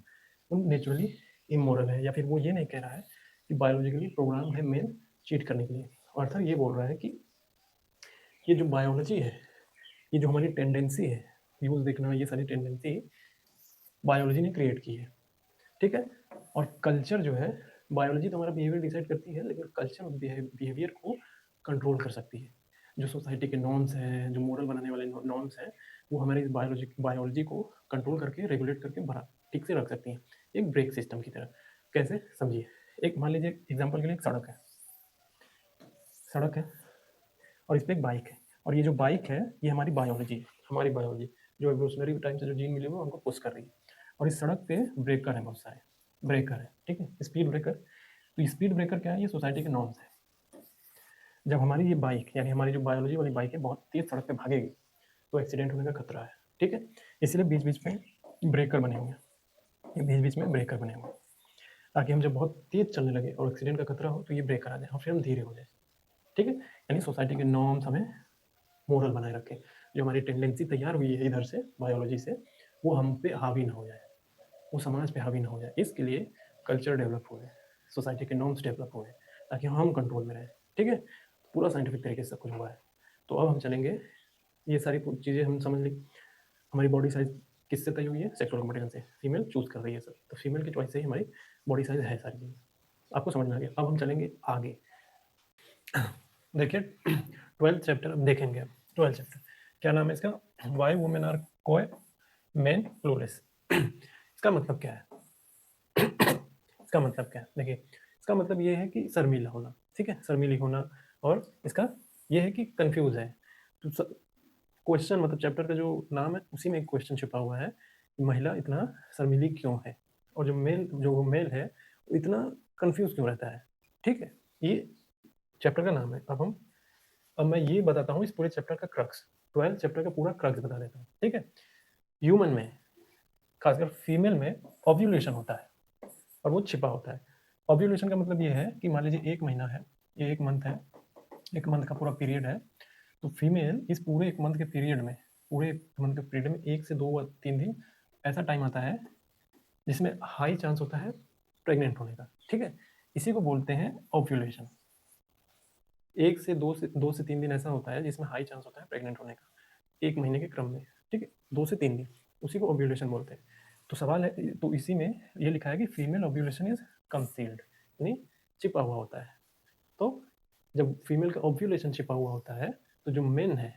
वो नेचुरली इमोरल है, या फिर वो ये नहीं कह रहा है कि बायोलॉजिकली प्रोग्राम है मेन चीट करने के लिए। अर्थर ये बोल रहा है कि ये जो बायोलॉजी है, ये जो हमारी टेंडेंसी है, यूज देखना, ये सारी टेंडेंसी बायोलॉजी ने क्रिएट की है, ठीक है। और कल्चर जो है, बायोलॉजी तो हमारा बिहेवियर डिसाइड करती है, लेकिन कल्चर बिहेवियर को कंट्रोल कर सकती है। जो सोसाइटी के नॉर्म्स हैं, जो मोरल बनाने वाले नॉर्म्स हैं, वो हमारे इस बायोलॉजी को कंट्रोल करके, रेगुलेट करके बड़ा ठीक से रख सकती हैं, एक ब्रेक सिस्टम की तरह। कैसे? समझिए। एक मान लीजिए एग्जाम्पल के लिए, एक सड़क है, सड़क है, और इस पर एक बाइक है, और ये जो बाइक है ये हमारी बायोलॉजी है, हमारी बायोलॉजी जो एवोल्यूशनरी टाइम से जो जीन मिली हुई है हमको पुश कर रही है। और इस सड़क पे ब्रेकर है, बहुत सारे ब्रेकर है, ठीक है, स्पीड ब्रेकर। तो स्पीड ब्रेकर क्या है? ये सोसाइटी के नॉर्म्स है। जब हमारी ये बाइक, यानी हमारी जो बायोलॉजी वाली बाइक है, बहुत तेज सड़क पे भागेगी तो एक्सीडेंट होने का खतरा है, ठीक है। इसलिए बीच बीच में ब्रेकर बने हुए हैं, ये बीच बीच में ब्रेकर बने हुए हैं, ताकि हम जब बहुत तेज चलने लगे और एक्सीडेंट का खतरा हो तो ये ब्रेकर आ जाए और फिर हम धीरे हो जाए, ठीक है। यानी सोसाइटी के नॉर्म्स हमें मोरल बनाए रखें, जो हमारी टेंडेंसी तैयार हुई है इधर से बायोलॉजी से, वो हम पे हावी ना हो जाए, वो समाज पे हावी ना हो जाए। इसके लिए कल्चर डेवलप हुए, सोसाइटी के नॉर्म्स डेवलप हुए, ताकि हम कंट्रोल में रहें, ठीक है। पूरा साइंटिफिक तरीके से सब कुछ हुआ है। तो अब हम चलेंगे, ये सारी चीज़ें हम समझ ली। हमारी बॉडी साइज किससे तय हुई है? सेक्सुअल कंपटीशन से। फीमेल चूज कर रही है सब, तो फीमेल की चॉइस से ही हमारी बॉडी साइज है, सारी चीज़ें आपको समझ में आ गया। अब हम चलेंगे आगे। देखिए, 12th चैप्टर अब देखेंगे। अब 12th चैप्टर क्या नाम है इसका? वाई वुमेन आर कोय मेन प्लूरस। इसका मतलब क्या है? इसका मतलब क्या है? देखिए, इसका मतलब ये है कि शर्मीला होना, ठीक है, शर्मीली होना। और इसका ये है कि कंफ्यूज है। तो क्वेश्चन, मतलब चैप्टर का जो नाम है उसी में एक क्वेश्चन छुपा हुआ है कि महिला इतना शर्मीली क्यों है, और जो मेल है वो इतना कंफ्यूज क्यों रहता है, ठीक है। ये चैप्टर का नाम है। अब मैं ये बताता हूँ इस पूरे चैप्टर का क्रक्स, 12th चैप्टर का पूरा क्रक्स बता देता हूँ, ठीक है। ह्यूमन में, खासकर फीमेल में, ओव्यूलेशन होता है, और वो छिपा होता है। ओव्यूलेशन का मतलब ये है कि मान लीजिए 1 महीना है, ये 1 मंथ है, 1 मंथ का पूरा पीरियड है। तो फीमेल इस पूरे 1 मंथ के पीरियड में, पूरे 1 मंथ के पीरियड में 1 से 2 या 3 दिन ऐसा टाइम आता है जिसमें हाई चांस होता है प्रेग्नेंट होने का, ठीक है। इसी को बोलते हैं ओव्यूलेशन। 1 से 2 से 3 दिन ऐसा होता है जिसमें हाई चांस होता है प्रेग्नेंट होने का, 1 महीने के क्रम में, ठीक है, 2 से 3 दिन, उसी को ओव्यूलेशन बोलते हैं। तो सवाल है, तो इसी में ये लिखा है कि फीमेल ओव्यूलेशन इज कंसील्ड, यानी छिपा हुआ होता है। तो जब फीमेल का ओव्यूलेशन छिपा हुआ होता है तो जो मेन है,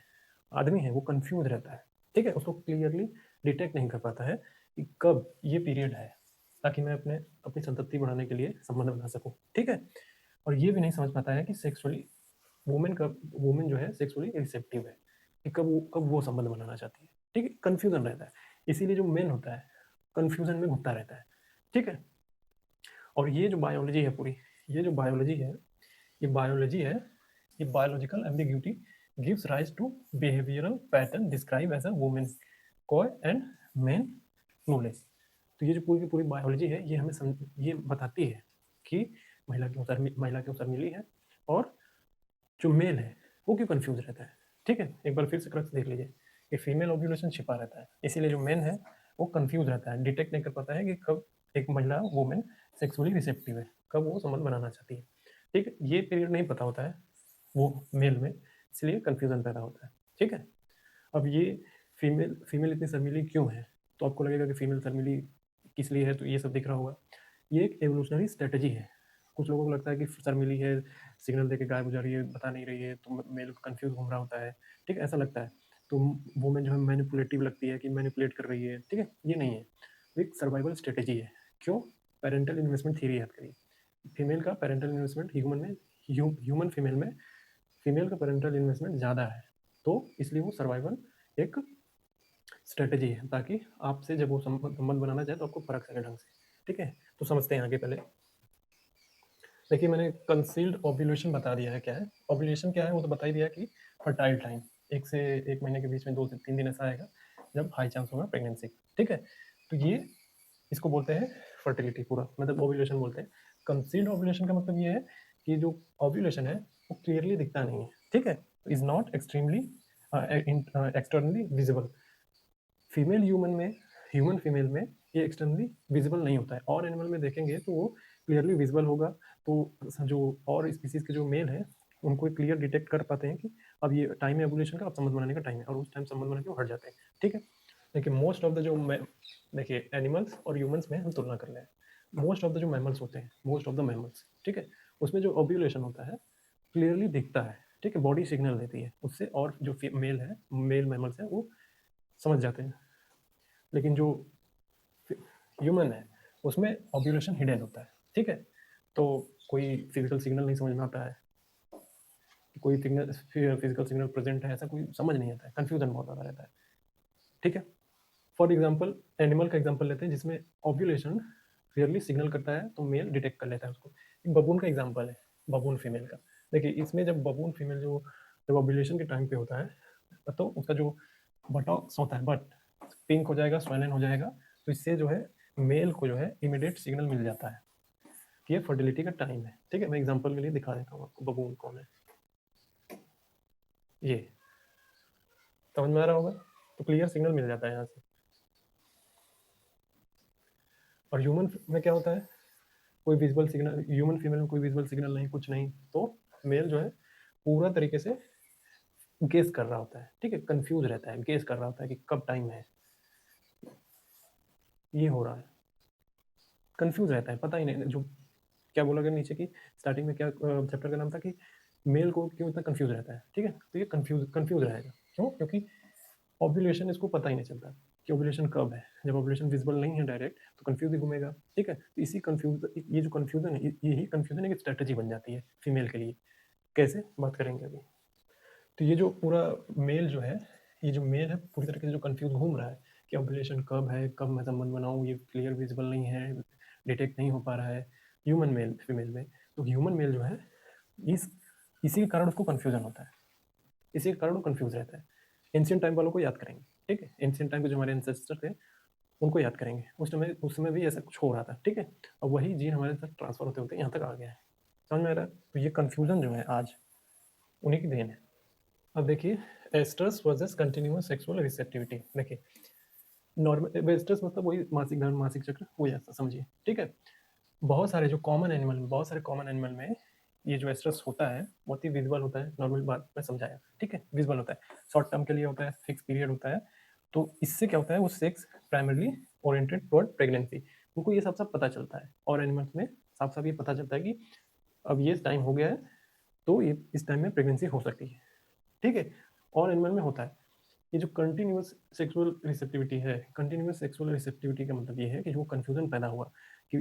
आदमी है, वो कंफ्यूज रहता है, ठीक है, उसको क्लियरली डिटेक्ट नहीं कर पाता है कि कब ये पीरियड है, ताकि मैं अपनी संतति बढ़ाने के लिए संबंध बना सकूं, ठीक है। और ये भी नहीं समझ पाता है कि सेक्सुअली वुमेन जो है सेक्सुअली रिसेप्टिव है, कि कब वो संबंध बनाना चाहती है, ठीक है, कंफ्यूजन रहता है। इसीलिए जो मेन होता है कंफ्यूजन में घुटता रहता है, ठीक है। और ये जो बायोलॉजी है पूरी, ये जो बायोलॉजी है, ये बायोलॉजी है, ये biological ambiguity gives rise to behavioural pattern describe as a women coy and men knowledge. तो ये जो पूरी की पूरी बायोलॉजी है, ये ये बताती है कि महिला क्यों शर्मीली है, और जो मेल है वो क्यों कंफ्यूज रहता है, ठीक है। एक बार फिर से क्रक्स देख लीजिए कि फीमेल ओव्यूलेशन छिपा रहता है, इसीलिए जो मेन है वो कंफ्यूज रहता है, डिटेक्ट नहीं कर पाता है कि कब एक महिला वुमेन सेक्सुअली रिसेप्टिव है, कब वो संबंध बनाना चाहती है, ठीक है। ये पीरियड नहीं पता होता है वो मेल में, इसलिए कंफ्यूजन पैदा होता है, ठीक है। अब ये फीमेल फीमेल इतनी शर्मीली क्यों है, तो आपको लगेगा कि फीमेल शर्मीली किस लिए है, तो ये सब दिख रहा होगा। ये एक एवोल्यूशनरी स्ट्रेटजी है। कुछ लोगों को लगता है कि शर्मीली है, सिग्नल देके गायब हो जा रही है, बता नहीं रही है, तो मेल कंफ्यूज घूम रहा होता है, ठीक है, ऐसा लगता है। तो वुमेन जो है मैनिपुलेटिव लगती है कि मैनिपुलेट कर रही है, ठीक है, ये नहीं है, वो एक सर्वाइवल स्ट्रेटेजी है। क्यों? पेरेंटल इन्वेस्टमेंट थ्योरी याद करिए। फीमेल का पेरेंटल इन्वेस्टमेंट ह्यूमन फीमेल का पेरेंटल इन्वेस्टमेंट ज़्यादा है, तो इसलिए वो सर्वाइवल एक स्ट्रेटेजी है, ताकि आपसे जब वो संबंध बनाना चाहे तो आपको परख सके ढंग से, ठीक है। तो समझते हैं आगे। पहले देखिए, मैंने कंसील्ड ओव्यूलेशन बता दिया है क्या है। ओव्यूलेशन क्या है वो तो बता ही दिया कि फर्टाइल टाइम, 1 से 1 महीने के बीच में 2 से 3 दिन ऐसा आएगा जब हाई चांस होगा प्रेगनेंसी, ठीक है। तो ये इसको बोलते हैं फर्टिलिटी, पूरा मतलब ओव्यूलेशन बोलते हैं। कंसील्ड ओव्यूलेशन का मतलब ये है कि जो ओव्यूलेशन है वो क्लियरली दिखता नहीं है, ठीक है, is not extremely externally visible. Female human female में ये एक्सटर्नली विजिबल नहीं होता है, और एनिमल में देखेंगे तो वो क्लियरली विजिबल होगा। तो जो और स्पीसीज के जो मेल हैं उनको क्लियर डिटेक्ट कर पाते हैं कि अब ये टाइम है एवोल्यूशन का, अब संबंध बनाने का टाइम है, और उस टाइम संबंध बना के वो हट जाते हैं, ठीक है। देखिए मोस्ट ऑफ द जो देखिए एनिमल्स और ह्यूमंस में हम तुलना कर रहे हैं, मोस्ट ऑफ द जो मैमल्स होते हैं, मोस्ट ऑफ द मैमल्स, ठीक है, उसमें जो ओव्यूलेशन होता है क्लियरली दिखता है, ठीक है, बॉडी सिग्नल देती है उससे, और जो मेल मैमल्स हैं वो समझ जाते हैं। लेकिन जो ह्यूमन है उसमें ओव्यूलेशन हिडन होता है, ठीक है। तो कोई फिजिकल सिग्नल नहीं समझ में आता है, कोई फिजिकल सिग्नल प्रेजेंट है ऐसा कोई समझ नहीं आता है, कंफ्यूजन बहुत ज़्यादा रहता है, ठीक है। फॉर एग्जाम्पल एनिमल का एग्जाम्पल लेते हैं जिसमें ओव्यूलेशन क्लियरली सिग्नल करता है तो मेल डिटेक्ट कर लेता है उसको। एक बबून का एग्जाम्पल है, बबून फीमेल का। देखिए इसमें जब बबून फीमेल जब ओव्यूलेशन के टाइम पे होता है तो उसका जो बटॉक्स होता है, बट पिंक हो जाएगा, स्वैलन हो जाएगा, तो इससे जो है मेल को जो है इमीडिएट सिग्नल मिल जाता है कि ये फर्टिलिटी का टाइम है, ठीक है। मैं एग्जांपल के लिए दिखा देता हूँ आपको बबून कौन है। ये समझ में आ रहा होगा, तो क्लियर सिग्नल मिल जाता है यहाँ से। और ह्यूमन में क्या होता है, कोई विजुअल सिग्नल, ह्यूमन फीमेल में कोई विजुअल सिग्नल नहीं, कुछ नहीं, तो मेल जो है पूरा तरीके से गेस कर रहा होता है, ठीक है, कंफ्यूज रहता है, गेस कर रहा होता है कि कब टाइम है, ये हो रहा है, कंफ्यूज रहता है, पता ही नहीं। जो क्या बोला गया नीचे की स्टार्टिंग में, क्या चैप्टर का नाम था कि मेल को क्यों इतना कंफ्यूज रहता है, ठीक है, तो ये कंफ्यूज रहेगा। क्यों? क्योंकि ओव्यूलेशन इसको पता ही नहीं चलता कि ओव्यूलेशन कब है। जब ओव्यूलेशन विजिबल नहीं है डायरेक्ट तो कंफ्यूज ही घूमेगा, ठीक है। तो इसी कंफ्यूज ये जो कंफ्यूजन है, यही कंफ्यूजन एक स्ट्रेटजी बन जाती है फीमेल के लिए। कैसे, बात करेंगे अभी। तो ये जो पूरा मेल जो है, ये जो मेल है पूरी तरीके से जो कंफ्यूज घूम रहा है कि ओव्यूलेशन कब है, कब मैं संबंध बनाऊँ, ये क्लियर विजिबल नहीं है, डिटेक्ट नहीं हो पा रहा है ह्यूमन मेल फीमेल में। तो ह्यूमन मेल जो है इसी के कारण उसको कन्फ्यूजन होता है, इसी के कारण वो कन्फ्यूज रहता है। एंशियंट टाइम वालों को याद करेंगे, ठीक है, एंशियंट टाइम के जो हमारे एंसेस्टर थे उनको याद करेंगे, उस समय भी ऐसा कुछ हो रहा था, ठीक है। अब वही जीन हमारे साथ ट्रांसफर होते होते यहाँ तक आ गया है, समझ में आ रहा है। तो ये कन्फ्यूजन जो है आज उन्हीं की देन है। अब देखिए estrus versus continuous sexual receptivity. देखिए नॉर्मल एस्ट्रस मतलब वही मासिक धर्म, मासिक चक्र, वो ऐसा समझिए, ठीक है। बहुत सारे कॉमन एनिमल में ये जो एस्ट्रस होता है बहुत ही विजिबल होता है, नॉर्मल बात मैं समझाया, ठीक है, विजिबल होता है, शॉर्ट टर्म के लिए होता है, फिक्स पीरियड होता है। तो इससे क्या होता है, वो sex primarily oriented toward pregnancy, उनको ये सब पता चलता है, और एनिमल्स में साफ साफ ये पता चलता है कि अब ये टाइम हो गया है, तो ये इस टाइम में प्रेगनेंसी हो सकती है। ठीक है, और एनिमल में होता है। ये जो कंटिन्यूअस सेक्सुअल रिसेप्टिविटी है, कंटिन्यूअस सेक्सुअल रिसेप्टिविटी का मतलब ये है कि जो कन्फ्यूजन पैदा हुआ कि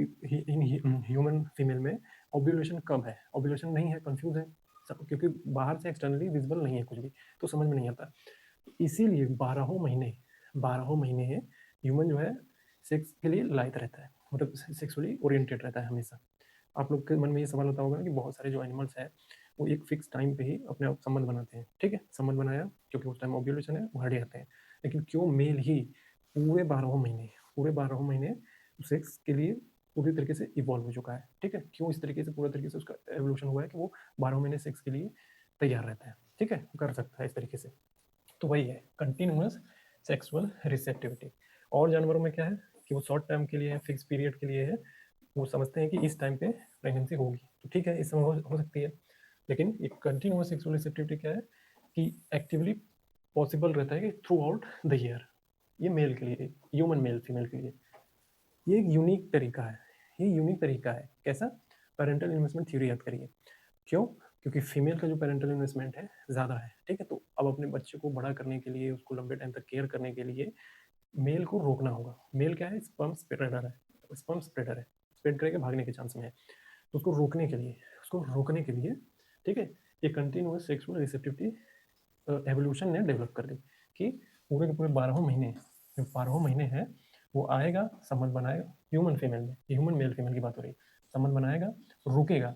इन ह्यूमन फीमेल में ओव्यूलेशन कब है, ओव्यूलेशन नहीं है, कंफ्यूज है क्योंकि बाहर से एक्सटर्नली विजिबल नहीं है कुछ भी, तो समझ में नहीं आता। इसीलिए 12 महीने ह्यूमन जो है सेक्स के लिए लायक रहता है, मतलब सेक्सुअली ओरिएंटेड रहता है हमेशा। आप लोग के मन में ये सवाल होता होगा कि बहुत सारे जो एनिमल्स हैं वो एक फिक्स टाइम पे ही अपने आप संबंध बनाते हैं। ठीक है, संबंध बनाया क्योंकि उस टाइम ओव्यूलेशन है, वो हट जाते हैं। लेकिन क्यों मेल ही पूरे 12 महीने सेक्स के लिए पूरी तरीके से इवॉल्व हो चुका है? ठीक है, क्यों इस तरीके से पूरे तरीके से उसका एवोल्यूशन हुआ है कि वो 12 महीने सेक्स के लिए तैयार रहता है। ठीक है, कर सकता है इस तरीके से। तो वही है कंटिन्यूअस सेक्सुअल रिसेप्टिविटी। और जानवरों में क्या है कि वो शॉर्ट टाइम के लिए है, फिक्स पीरियड के लिए है, वो समझते हैं कि इस टाइम पे प्रेगनेंसी होगी, तो ठीक है, इस समय हो सकती है। लेकिन एक कंटिन्यूअस सेक्सुअल रिसेप्टिविटी क्या है कि एक्टिवली पॉसिबल रहता है कि थ्रू आउट द ईयर। ये मेल के लिए, ह्यूमन मेल फीमेल के लिए ये एक यूनिक तरीका है। ये यूनिक तरीका है कैसा? पेरेंटल इन्वेस्टमेंट थ्योरी याद करिए। क्यों? क्योंकि फीमेल का जो पेरेंटल इन्वेस्टमेंट है ज़्यादा है। ठीक है, तो अब अपने बच्चे को बड़ा करने के लिए, उसको लंबे टाइम तक केयर करने के लिए मेल को रोकना होगा। मेल क्या है? स्पर्म स्प्रेडर है। स्पर्म स्प्रेडर है, स्प्रेड करके भागने के चांस में है। तो उसको रोकने के लिए ठीक है, ये कंटिन्यूअस सेक्सुअल रिसेप्टिविटी एवोल्यूशन ने डेवलप कर दी कि पूरे के पूरे 12 महीने, जो 12 महीने हैं वो आएगा, संबंध बनाएगा ह्यूमन फीमेल में, ह्यूमन मेल फीमेल की बात हो रही है, संबंध बनाएगा, रुकेगा,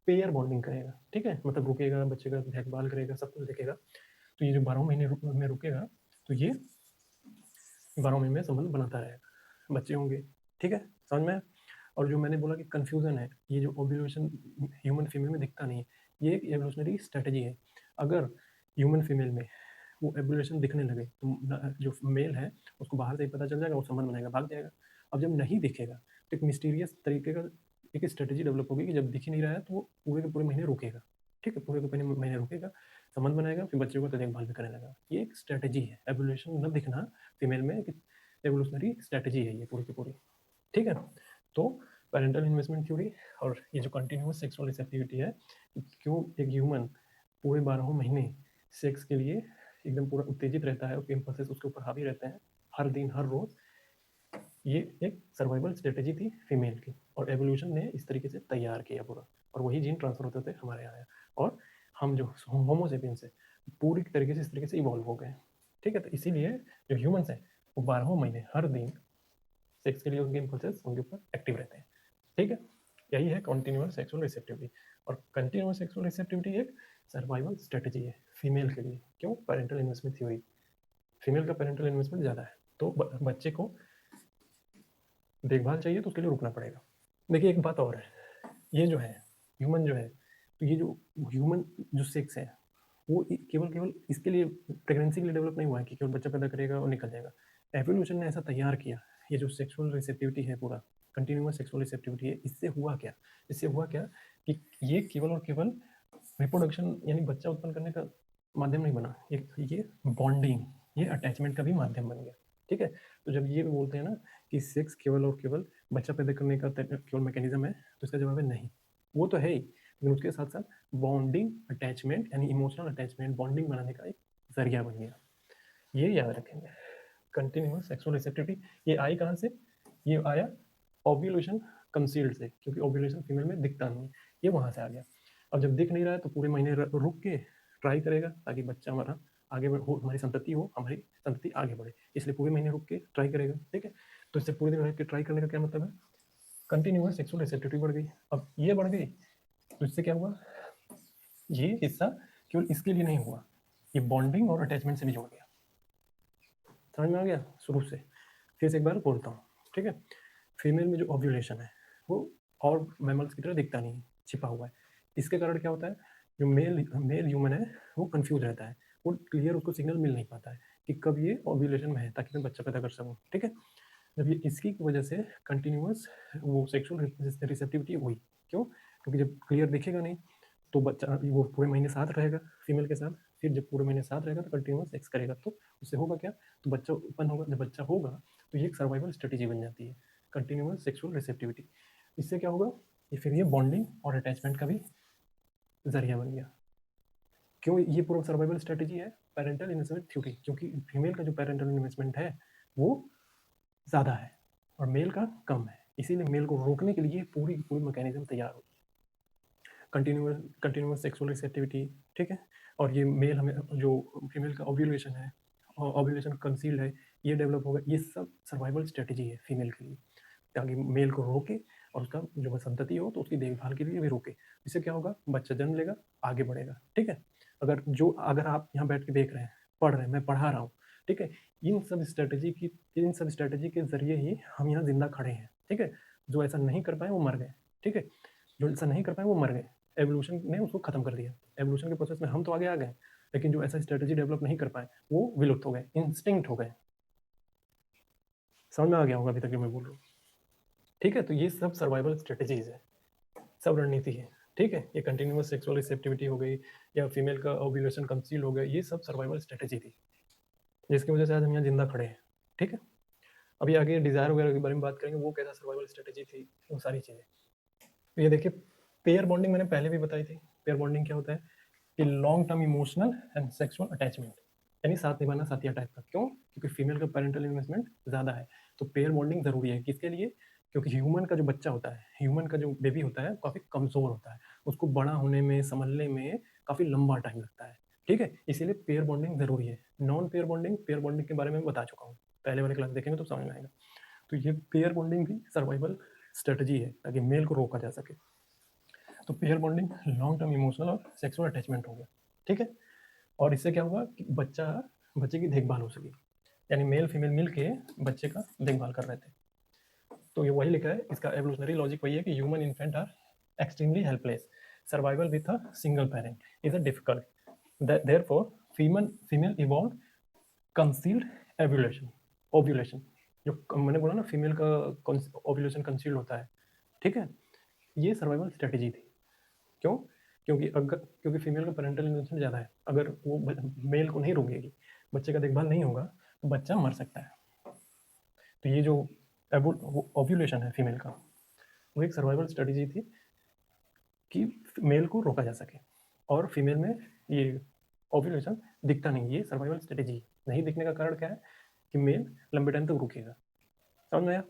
पेयर बॉन्डिंग करेगा। ठीक है, मतलब रुकेगा, बच्चे का देखभाल करेगा, सब कुछ देखेगा। तो ये जो 12 महीने में रुकेगा, तो ये 12 महीने में संबंध बनाता रहेगा, बच्चे होंगे। ठीक है, समझ में? और जो मैंने बोला कि कन्फ्यूजन है, ये जो ओव्यूलेशन ह्यूमन फीमेल में दिखता नहीं है, ये एक एवोल्यूशनरी स्ट्रेटजी है। अगर ह्यूमन फीमेल में वो एवोल्यूशन दिखने लगे तो जो मेल है उसको बाहर से ही पता चल जाएगा, वो संबंध बनाएगा, भाग जाएगा। अब जब नहीं दिखेगा तो एक मिस्टीरियस तरीके का एक स्ट्रेटजी डेवलप होगी कि जब दिख ही नहीं रहा है तो वो पूरे के पूरे महीने रुकेगा। ठीक है, पूरे के पूरे महीने रुकेगा, संबंध बनाएगा, फिर बच्चे को तो देखभाल भी करने लगा। ये एक स्ट्रेटजी है, एवोल्यूशन न दिखना फीमेल में एक एवोल्यूशनरी स्ट्रेटजी है ये पूरी की पूरी। ठीक है, तो पेरेंटल इन्वेस्टमेंट थ्योरी और ये जो कंटिन्यूअस सेक्सुअल रिसेप्टिविटी है, क्यों एक ह्यूमन पूरे 12 महीने सेक्स के लिए एकदम पूरा उत्तेजित रहता है, उसके इम्पल्सेस उसके ऊपर हावी रहते हैं हर दिन हर रोज, ये एक सर्वाइवल स्ट्रेटेजी थी फीमेल की, और एवोल्यूशन ने इस तरीके से तैयार किया पूरा, और वही जीन ट्रांसफर होते होते हमारे यहाँ आया, और हम जो होमोसेपियंस है पूरी तरीके से इस तरीके से इवॉल्व हो गए। ठीक है, तो इसीलिए जो ह्यूमंस हैं वो 12 महीने हर दिन सेक्स के लिए उनके इम्पल्सेस उनके ऊपर एक्टिव रहते हैं। ठीक है, यही है कॉन्टिन्यूअस सेक्सुअल रिसेप्टिविटी। और कंटिन्यूअस सेक्सुअल रिसेप्टिविटी एक सर्वाइवल स्ट्रेटजी है फीमेल के लिए। क्यों? पेरेंटल इन्वेस्टमेंट थ्योरी, फीमेल का पेरेंटल इन्वेस्टमेंट ज़्यादा है, तो बच्चे को देखभाल चाहिए तो उसके लिए रुकना पड़ेगा। देखिए एक बात और है, ये जो है ह्यूमन जो है, तो ये जो ह्यूमन जो सेक्स है वो केवल केवल इसके लिए प्रेगनेंसी के लिए डेवलप नहीं हुआ है कि केवल बच्चा पैदा करेगा और निकल जाएगा। एवोल्यूशन ने ऐसा तैयार किया, ये जो सेक्सुअल रिसेप्टिविटी है पूरा कंटिन्यूअस सेक्सुअल रिसेप्टिविटी है, इससे हुआ क्या कि ये केवल और केवल रिप्रोडक्शन यानी बच्चा उत्पन्न करने का माध्यम नहीं बना, ये बॉन्डिंग, ये अटैचमेंट का भी माध्यम बन गया। ठीक है, तो जब ये बोलते हैं ना कि सेक्स केवल और केवल बच्चा पैदा करने का केवल मैकेनिज्म है, तो इसका जवाब है नहीं। वो तो है ही, लेकिन उसके साथ साथ बॉन्डिंग अटैचमेंट यानी इमोशनल अटैचमेंट बॉन्डिंग बनाने का एक जरिया बन गया। ये याद रखेंगे कंटिन्यूअस सेक्सुअल रिसेप्टिविटी। ये आई कहाँ से? ये आया ओव्यूलेशन कंसील्ड से, क्योंकि ओव्यूलेशन फीमेल में दिखता नहीं है, ये वहाँ से आ गया। अब जब दिख नहीं रहा है तो पूरे महीने रुक के ट्राई करेगा ताकि बच्चा हमारा आगे हो, हमारी संतति हो, हमारी संतति आगे बढ़े, इसलिए पूरे महीने रुक के ट्राई करेगा। ठीक है, तो इससे पूरे दिन रह के ट्राई करने का क्या मतलब है? कंटिन्यूअस सेक्सुअल रिसेप्टिविटी बढ़ गई। अब ये बढ़ गई तो इससे क्या हुआ? ये हिस्सा केवल इसके लिए नहीं हुआ, ये बॉन्डिंग और अटैचमेंट से भी जुड़ गया। समझ में आ गया? शुरू से फिर से एक बार बोलता हूँ। ठीक है, फीमेल में जो ओव्यूलेशन है वो और मैमल्स की तरह दिखता नहीं है, छिपा हुआ है। इसके कारण क्या होता है? जो मेल ह्यूमन है वो कंफ्यूज रहता है, वो क्लियर उसको सिग्नल मिल नहीं पाता है कि कब ये ओव्यूलेशन में है ताकि मैं बच्चा पैदा कर सकूँ। ठीक है, जब ये इसकी वजह से कंटिन्यूअस वो सेक्सुअल रिसेप्टिविटी हुई। क्यों? क्योंकि जब क्लियर दिखेगा नहीं तो बच्चा वो पूरे महीने साथ रहेगा फीमेल के साथ, फिर जब पूरे महीने साथ रहेगा तो कंटिन्यूअस सेक्स करेगा, तो उससे होगा क्या? तो बच्चा उत्पन्न होगा। जब बच्चा होगा तो ये एक सर्वाइवल स्ट्रेटेजी बन जाती है, कंटिन्यूअस सेक्सुअल रिसेप्टिविटी। इससे क्या होगा? ये फिर ये बॉन्डिंग और अटैचमेंट का भी जरिया बन गया। क्यों ये पूरा सर्वाइवल स्ट्रेटेजी है? पेरेंटल इन्वेस्टमेंट थ्योरी, क्योंकि फीमेल का जो पेरेंटल इन्वेस्टमेंट है वो ज़्यादा है और मेल का कम है, इसीलिए मेल को रोकने के लिए पूरी पूरी मैकेनिज्म तैयार हो। कंटिन्यूस सेक्सुअल रिसेप्टिविटी, ठीक है, और ये मेल हमें जो फीमेल का ओव्यूलेशन है और ओव्यूलेशन कंसील्ड है ये डेवलप होगा, ये सब सर्वाइवल स्ट्रेटेजी है फीमेल के लिए, ताकि मेल को रोके और उसका जो संतति हो तो उसकी देखभाल के लिए भी रोके। इससे क्या होगा, बच्चा जन्म लेगा, आगे बढ़ेगा, ठीक है। अगर आप यहाँ बैठ के देख रहे हैं, पढ़ रहे हैं, मैं पढ़ा रहा हूँ, ठीक है, इन सब स्ट्रेटेजी के जरिए ही हम यहाँ जिंदा खड़े हैं, ठीक है। जो ऐसा नहीं कर पाए वो मर गए, ठीक है, जो ऐसा नहीं कर पाए वो मर गए, एवोल्यूशन ने उसको खत्म कर दिया। एवोल्यूशन के प्रोसेस में हम तो आगे आ गए, लेकिन जो ऐसा स्ट्रेटेजी डेवलप नहीं कर पाए वो विलुप्त हो गए, इंस्टिंक्ट हो गए। समझ में आ गया होगा अभी तक जो मैं बोल रहा हूँ, ठीक है। तो ये सब सर्वाइवल स्ट्रेटेजीज है, सब रणनीति है, ठीक है। ये कंटिन्यूस सेक्सुअल रिसेप्टिविटी हो गई या फीमेल का ओव्यूलेशन कंसील हो गया, ये सब सर्वाइवल स्ट्रेटेजी थी जिसकी वजह से आज हम यहाँ जिंदा खड़े हैं, ठीक है। अभी आगे डिजायर वगैरह के बारे में बात करेंगे, वो कैसा सर्वाइवल स्ट्रेटेजी थी, वो सारी चीज़ें। तो ये देखिए, पेयर बॉन्डिंग मैंने पहले भी बताई थी। पेयर बॉन्डिंग क्या होता है कि long term emotional and sexual attachment, यानी साथ निभाना, साथिया टाइप का। क्यों? क्योंकि फीमेल का पेरेंटल इन्वेस्टमेंट ज़्यादा है, तो पेयर बॉन्डिंग ज़रूरी है। किसके लिए? क्योंकि ह्यूमन का जो बच्चा होता है, ह्यूमन का जो बेबी होता है, काफ़ी कमज़ोर होता है, उसको बड़ा होने में, संभलने में काफ़ी लंबा टाइम लगता है, ठीक है। इसीलिए पेयर बॉन्डिंग ज़रूरी है। नॉन पेयर बॉन्डिंग के बारे में बता चुका हूँ, पहले वाले क्लास देखेंगे तो समझ में आएगा। तो ये पेयर बॉन्डिंग भी सर्वाइवल स्ट्रेटजी है, ताकि मेल को रोका जा सके। तो pair bonding long term emotional और सेक्सुअल अटैचमेंट हो गया, ठीक है। और इससे क्या होगा कि बच्चे की देखभाल हो सके, यानी मेल फीमेल मिल के बच्चे का देखभाल कर रहे थे। तो ये वही लिखा है, इसका एवोल्यूशनरी लॉजिक वही है कि human infant are extremely helpless, survival with a single parent is a difficult, therefore female evolve concealed ovulation, जो मैंने बोला ना, फीमेल का ओव्यूलेशन कंसील्ड होता है, ठीक है। ये सर्वाइवल स्ट्रेटेजी थी। क्यों? क्योंकि फीमेल का पेरेंटल इन्वेस्टमेंट ज़्यादा है, अगर वो मेल को नहीं रोकेगी, बच्चे का देखभाल नहीं होगा, तो बच्चा मर सकता है। तो ये जो ओव्यूलेशन है फीमेल का, वो एक सर्वाइवल स्ट्रेटेजी थी कि मेल को रोका जा सके। और फीमेल में ये ओव्यूलेशन दिखता नहीं, ये सर्वाइवल स्ट्रेटेजी नहीं दिखने का कारण क्या है कि मेल लंबे टाइम तक रुकेगा। समझ में आया?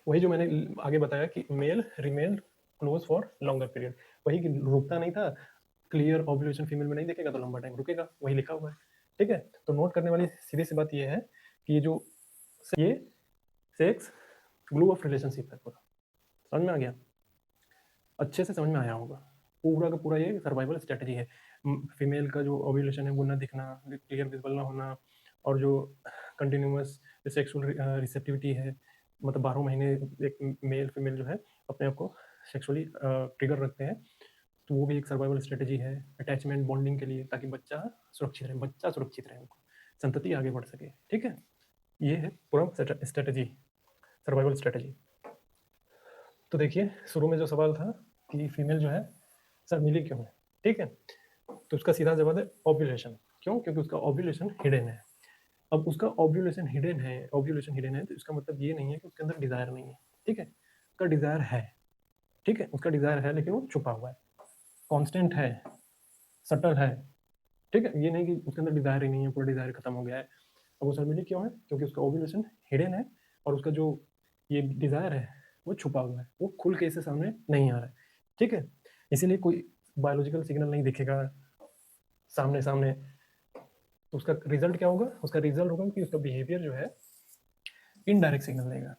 वही जो मैंने आगे बताया कि male remain close for longer period, वही कि रुकता नहीं था, क्लियर ओव्यूलेशन फीमेल में नहीं दिखेगा तो लंबा टाइम रुकेगा, वही लिखा हुआ है, ठीक है। तो नोट करने वाली सीधी सी बात ये है कि ये सेक्स ग्लू ऑफ रिलेशनशिप है पूरा। समझ में आ गया? अच्छे से समझ में आया होगा। पूरा का पूरा ये सर्वाइवल स्ट्रेटजी है। फीमेल का जो ओव्यूलेशन है वो ना दिखना, क्लियर विजिबल ना होना, और जो कंटिन्यूस सेक्सुअल रिसेप्टिविटी है, मतलब 12 महीने एक मेल फीमेल जो है अपने आप को सेक्सुअली ट्रिगर रखते हैं, तो वो भी एक सर्वाइवल स्ट्रेटजी है अटैचमेंट बॉन्डिंग के लिए, ताकि बच्चा सुरक्षित रहे, उनको संतति आगे बढ़ सके, ठीक है। ये है पूरा स्ट्रेटजी, सर्वाइवल स्ट्रेटजी। तो देखिए, शुरू में जो सवाल था कि फीमेल जो है सर मिली क्यों है, ठीक है, तो उसका सीधा जवाब है ओव्यूलेशन। क्यों? क्योंकि उसका ओव्यूलेशन हिडन है। अब उसका ओव्यूलेशन हिडन है, तो इसका मतलब ये नहीं है कि उसके अंदर डिजायर नहीं है, ठीक है। उसका डिजायर है, ठीक है, उसका डिजायर है, लेकिन वो छुपा हुआ है, कांस्टेंट है, सटल है, ठीक है। ये नहीं कि उसके अंदर डिजायर ही नहीं है, पूरा डिजायर खत्म हो गया है। अब वो शर्मिली क्यों है? क्योंकि उसका ओव्यूलेशन हिडन है, और उसका जो ये डिजायर है वो छुपा हुआ है, वो खुल के इसे सामने नहीं आ रहा है, ठीक है। इसीलिए कोई बायोलॉजिकल सिग्नल नहीं दिखेगा सामने सामने। तो उसका रिजल्ट क्या होगा? उसका रिजल्ट होगा कि उसका बिहेवियर जो है इनडायरेक्ट सिग्नल देगा,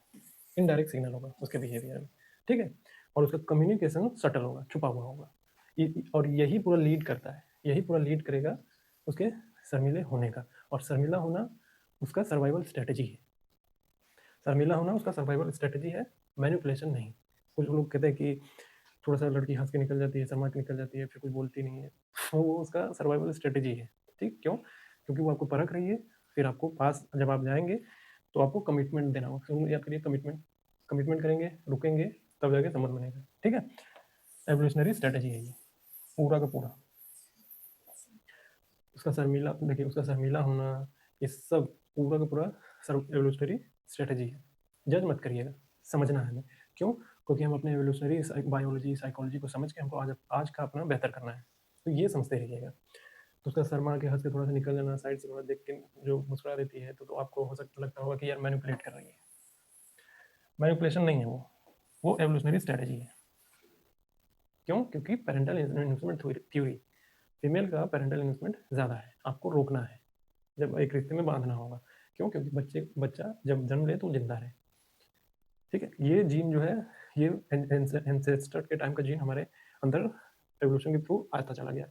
इनडायरेक्ट सिग्नल होगा उसके बिहेवियर में, ठीक है। और उसका कम्युनिकेशन सटल होगा, छुपा हुआ होगा। और यही पूरा लीड करता है, यही पूरा लीड करेगा उसके शर्मिले होने का। और शर्मिला होना उसका सर्वाइवल स्ट्रेटजी है, शर्मिला होना उसका सर्वाइवल स्ट्रेटजी है, मैनिपुलेशन नहीं। कुछ लोग कहते हैं कि थोड़ा सा लड़की हंस के निकल जाती है, शर्मा के निकल जाती है, फिर कुछ बोलती नहीं है, वो उसका सर्वाइवल स्ट्रेटजी है, ठीक। क्यों? क्योंकि वो आपको परख रही है, फिर आपको पास जब आप जाएंगे तो आपको कमिटमेंट देना होगा। सुन याद करिए, कमिटमेंट करेंगे, रुकेंगे, तब जाके संबंध बनेगा, ठीक है। एवोल्यूशनरी स्ट्रेटजी है ये पूरा का पूरा। उसका शर्मिला, देखिए उसका शर्मिला होना, ये सब पूरा का पूरा एवोल्यूशनरी स्ट्रेटजी है। जज मत करिएगा, समझना है हमें। क्यों? क्योंकि हम अपने एवोल्यूशनरी बायोलॉजी साइकोलॉजी को समझ के हमको आज आज का अपना बेहतर करना है, तो ये समझते रहिएगा। तो उसका शर्मा के हंस के थोड़ा सा निकल जाना, साइड से थोड़ा देख के जो मुस्कुरा देती है, तो आपको हो सकता लगता होगा कि यार मैनिपुलेट कर रही है। मैनिपुलेशन नहीं है वो एवोल्यूशनरी स्ट्रेटजी है। क्यों? क्योंकि पेरेंटल इन्वेस्टमेंट थ्योरी, फीमेल का पेरेंटल इन्वेस्टमेंट ज़्यादा है, आपको रोकना है, जब एक रिश्ते में बांधना होगा। क्यों? क्योंकि बच्चा जब जन्म ले तो वो जिंदा रहे। ठीक है, ये जीन जो है, ये एंसेस्टर के टाइम का जीन हमारे अंदर एवोल्यूशन के थ्रू आता चला गया,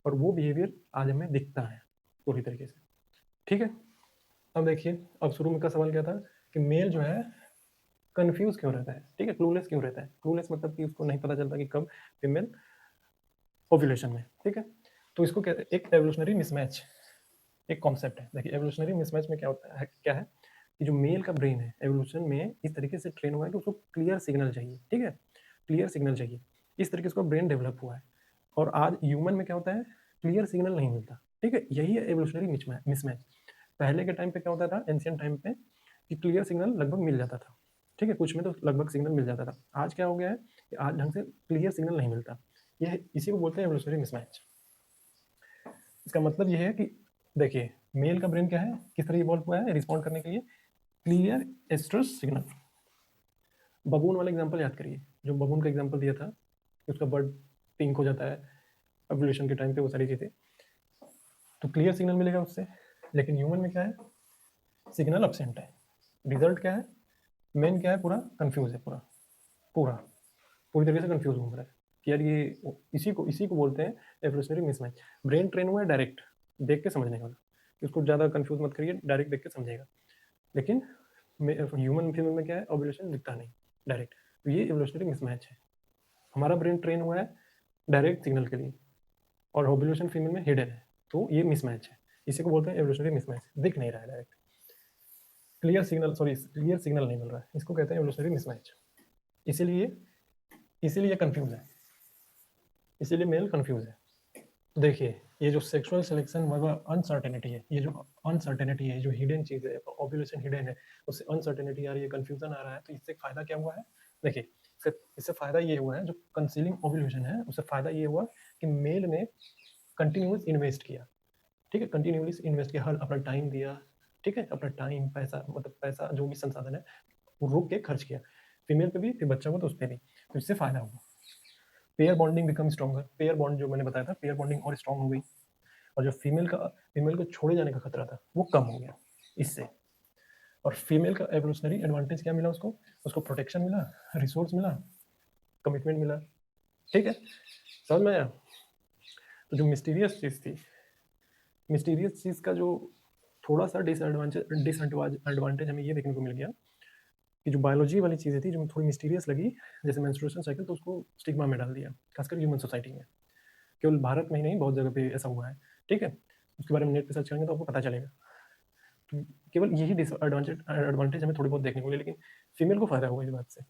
और वो बिहेवियर आज हमें दिखता है पूरी तरीके से। ठीक है, अब देखिए, अब शुरू में का सवाल क्या था कि मेल जो है कंफ्यूज क्यों रहता है, ठीक है, क्लूलेस क्यों रहता है। क्लूलेस मतलब कि उसको नहीं पता चलता कि कब फीमेल ओव्यूलेशन में। ठीक है, तो इसको कहते हैं एक एवोल्यूशनरी मिसमैच, एक कॉन्सेप्ट है। देखिए, एवोल्यूशनरी मिसमैच में क्या होता है, क्या है कि जो मेल का ब्रेन है एवोल्यूशन में इस तरीके से ट्रेन हुआ है कि उसको क्लियर सिग्नल चाहिए। ठीक है, क्लियर सिग्नल चाहिए, इस तरीके से उसका ब्रेन डेवलप हुआ है। और आज ह्यूमन में क्या होता है, क्लियर सिग्नल नहीं मिलता। ठीक है, यही है एवोल्यूशनरी मिसमैच। पहले के टाइम पे क्या होता था, एंशियंट टाइम पे, कि क्लियर सिग्नल लगभग मिल जाता था। ठीक है, कुछ में तो लगभग सिग्नल मिल जाता था। आज क्या हो गया है कि आज ढंग से क्लियर सिग्नल नहीं मिलता। ये इसी को बोलते हैं एवोल्यूशनरी मिसमैच। इसका मतलब ये है कि देखिए, मेल का ब्रेन क्या है, किस तरह इवॉल्व हुआ है रिस्पॉन्ड करने के लिए, क्लियर एस्ट्रस सिग्नल। बबून वाला एग्जांपल याद करिए, जो बबून का एग्जांपल दिया था कि उसका बर्ड पिंक हो जाता है एवोल्यूशन के टाइम पे, वो सारी चीज़ें, तो क्लियर सिग्नल मिलेगा उससे। लेकिन ह्यूमन में क्या है, सिग्नल अब्सेंट है। रिजल्ट क्या है, मेन क्या है, पूरा कंफ्यूज है, पूरा पूरा पूरी तरीके से कंफ्यूज घूम रहा है कि यार ये, इसी को बोलते हैं एवोल्यूशनरी मिसमैच। ब्रेन ट्रेन हुआ है डायरेक्ट देख के समझने वाला, कि उसको ज़्यादा कंफ्यूज मत करिए, डायरेक्ट देख के समझेगा। लेकिन ह्यूमन फीमेल में क्या है, ओव्यूलेशन दिखता नहीं डायरेक्ट, तो ये एवोल्यूशनरी मिसमैच है। हमारा ब्रेन ट्रेन हुआ है डायरेक्ट सिग्नल के लिए, और ओव्यूलेशन फीमेल में हिडन है, तो ये मिसमैच है। इसी को बोलते हैं एवोल्यूशनरी मिसमैच, दिख नहीं रहा है डायरेक्ट, क्लियर सिग्नल नहीं मिल रहा है, इसको कहते हैं एवोल्यूशनरी मिसमैच। इसीलिए इसीलिए कंफ्यूज है, इसीलिए मेल कंफ्यूज है। तो देखिए, ये जो सेक्सुअल सिलेक्शन अनसर्टेनिटी है, ये जो अनसर्टेनिटी है, जो हिडन चीज़ है, ओव्यूलेशन हिडन है, उससे अनसर्टेनिटी आ रही है, कंफ्यूजन आ रहा है, तो इससे फायदा क्या हुआ है। देखिए, इससे फायदा ये हुआ है, जो कंसीलिंग ओव्यूलेशन है, उससे फायदा ये हुआ कि मेल ने कंटिन्यूस इन्वेस्ट किया। ठीक है, कंटिन्यूस इन्वेस्ट किया, हर अपना टाइम दिया। ठीक है, अपना टाइम, पैसा, मतलब पैसा जो भी संसाधन है वो रोक के खर्च किया, फीमेल पे भी, फिर बच्चा को तो उस पर भी, तो इससे फायदा हुआ। Pair bonding become stronger, pair bond जो मैंने बताया था, पेयर बॉन्डिंग और स्ट्रॉन्ग हो गई, और जो फीमेल को छोड़े जाने का खतरा था वो कम हो गया इससे। और फीमेल का एवोल्यूशनरी एडवांटेज क्या मिला उसको, उसको प्रोटेक्शन मिला, रिसोर्स मिला, कमिटमेंट मिला। ठीक है, समझ में आया। तो जो मिस्टीरियस चीज़ थी, मिस्टीरियस चीज़ का जो थोड़ा सा डिसएडवांटेज हमें ये देखने को मिल गया कि जो बायोलॉजी वाली चीज़ें थी जो थोड़ी मिस्टीरियस लगी, जैसे मेंस्ट्रुएशन साइकिल, तो उसको स्टिग्मा में डाल दिया, खासकर ह्यूमन सोसाइटी में। केवल भारत में ही नहीं, बहुत जगह पे ऐसा हुआ है। ठीक है, उसके बारे में नेट पे सर्च करेंगे तो आपको पता चलेगा। तो केवल यही एडवांटेज हमें थोड़ी बहुत देखने को मिले, लेकिन फीमेल को फायदा हुआ इस बात से।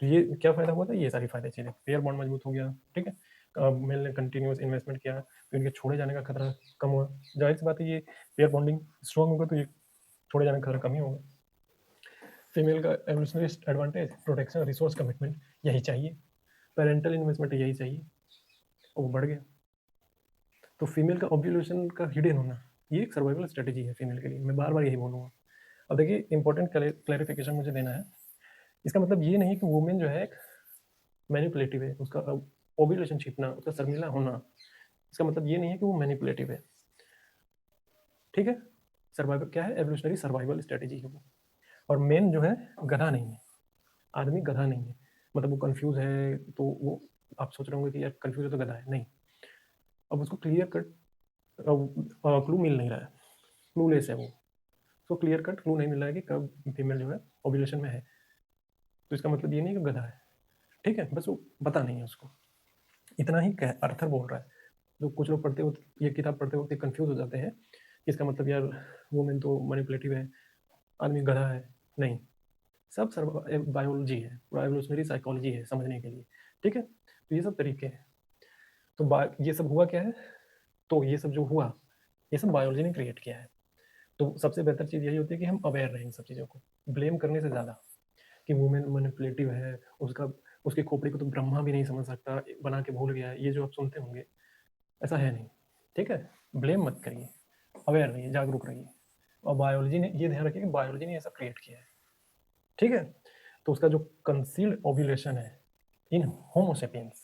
तो ये क्या फायदा हुआ था, ये सारी फायदे चीज़ें, पेयर बॉन्ड मजबूत हो गया। ठीक है, मेल ने कंटिन्यूस इन्वेस्टमेंट किया, तो इनके छोड़े जाने का खतरा कम हुआ। जाहिर सी बात है, ये पेयर बॉन्डिंग स्ट्रॉन्ग होगा तो ये छोड़े जाने का खतरा कम ही होगा। फीमेल का evolutionary advantage, protection, resource, commitment, यही चाहिए। पेरेंटल इन्वेस्टमेंट यही चाहिए, और वो बढ़ गया। तो फीमेल का ओव्यूलेशन का हिडन होना, ये एक सर्वाइवल स्ट्रेटेजी है फीमेल के लिए, मैं बार बार यही बोलूँगा। अब देखिए, इंपॉर्टेंट क्लैरिफिकेशन मुझे देना है। इसका मतलब ये नहीं कि वुमेन जो है मैनिपुलेटिव है, उसका ओव्यूलेशन छिपना, उसका शर्मिला होना, इसका मतलब ये नहीं है कि वो मैनिपुलेटिव है। ठीक है, सर्वाइवल क्या है, एवोल्यूशनरी सर्वाइवल स्ट्रेटेजी है वो। और मेन जो है गधा नहीं है, आदमी गधा नहीं है। मतलब वो कंफ्यूज है तो वो, आप सोच रहे होंगे कि यार कंफ्यूज है तो गधा है, नहीं। अब उसको क्लियर कट क्लू मिल नहीं रहा है, क्लूलेस है वो, उसको क्लियर कट क्लू नहीं मिल रहा है कि कब फीमेल जो है ओव्यूलेशन में है। तो इसका मतलब ये नहीं कि गधा है। ठीक है, बस वो पता नहीं है उसको, इतना ही अर्थर बोल रहा है। जो कुछ लोग पढ़ते वक्त, ये किताब पढ़ते वक्त कंफ्यूज हो जाते हैं, इसका मतलब यार वुमेन तो मैनिपुलेटिव है, आदमी गधा है, नहीं। सब बायोलॉजी है, पूरा एवोल्यूशनरी साइकोलॉजी है समझने के लिए। ठीक है, तो ये सब तरीके हैं। तो ये सब हुआ क्या है, तो ये सब जो हुआ, ये सब बायोलॉजी ने क्रिएट किया है। तो सबसे बेहतर चीज़ यही होती है कि हम अवेयर रहें इन सब चीज़ों को, ब्लेम करने से ज़्यादा, कि वुमेन मैनिपुलेटिव है, उसका उसकी खोपड़ी को तो ब्रह्मा भी नहीं समझ सकता, बना के भूल गया है, ये जो आप सुनते होंगे, ऐसा है नहीं। ठीक है, ब्लेम मत करिए, अवेयर रहिए, जागरूक रहिए। और बायोलॉजी ने ये ध्यान रखिए कि बायोलॉजी ने ऐसा क्रिएट किया है। ठीक है, तो उसका जो कंसील्ड ओव्यूलेशन है इन होमोसेपियंस,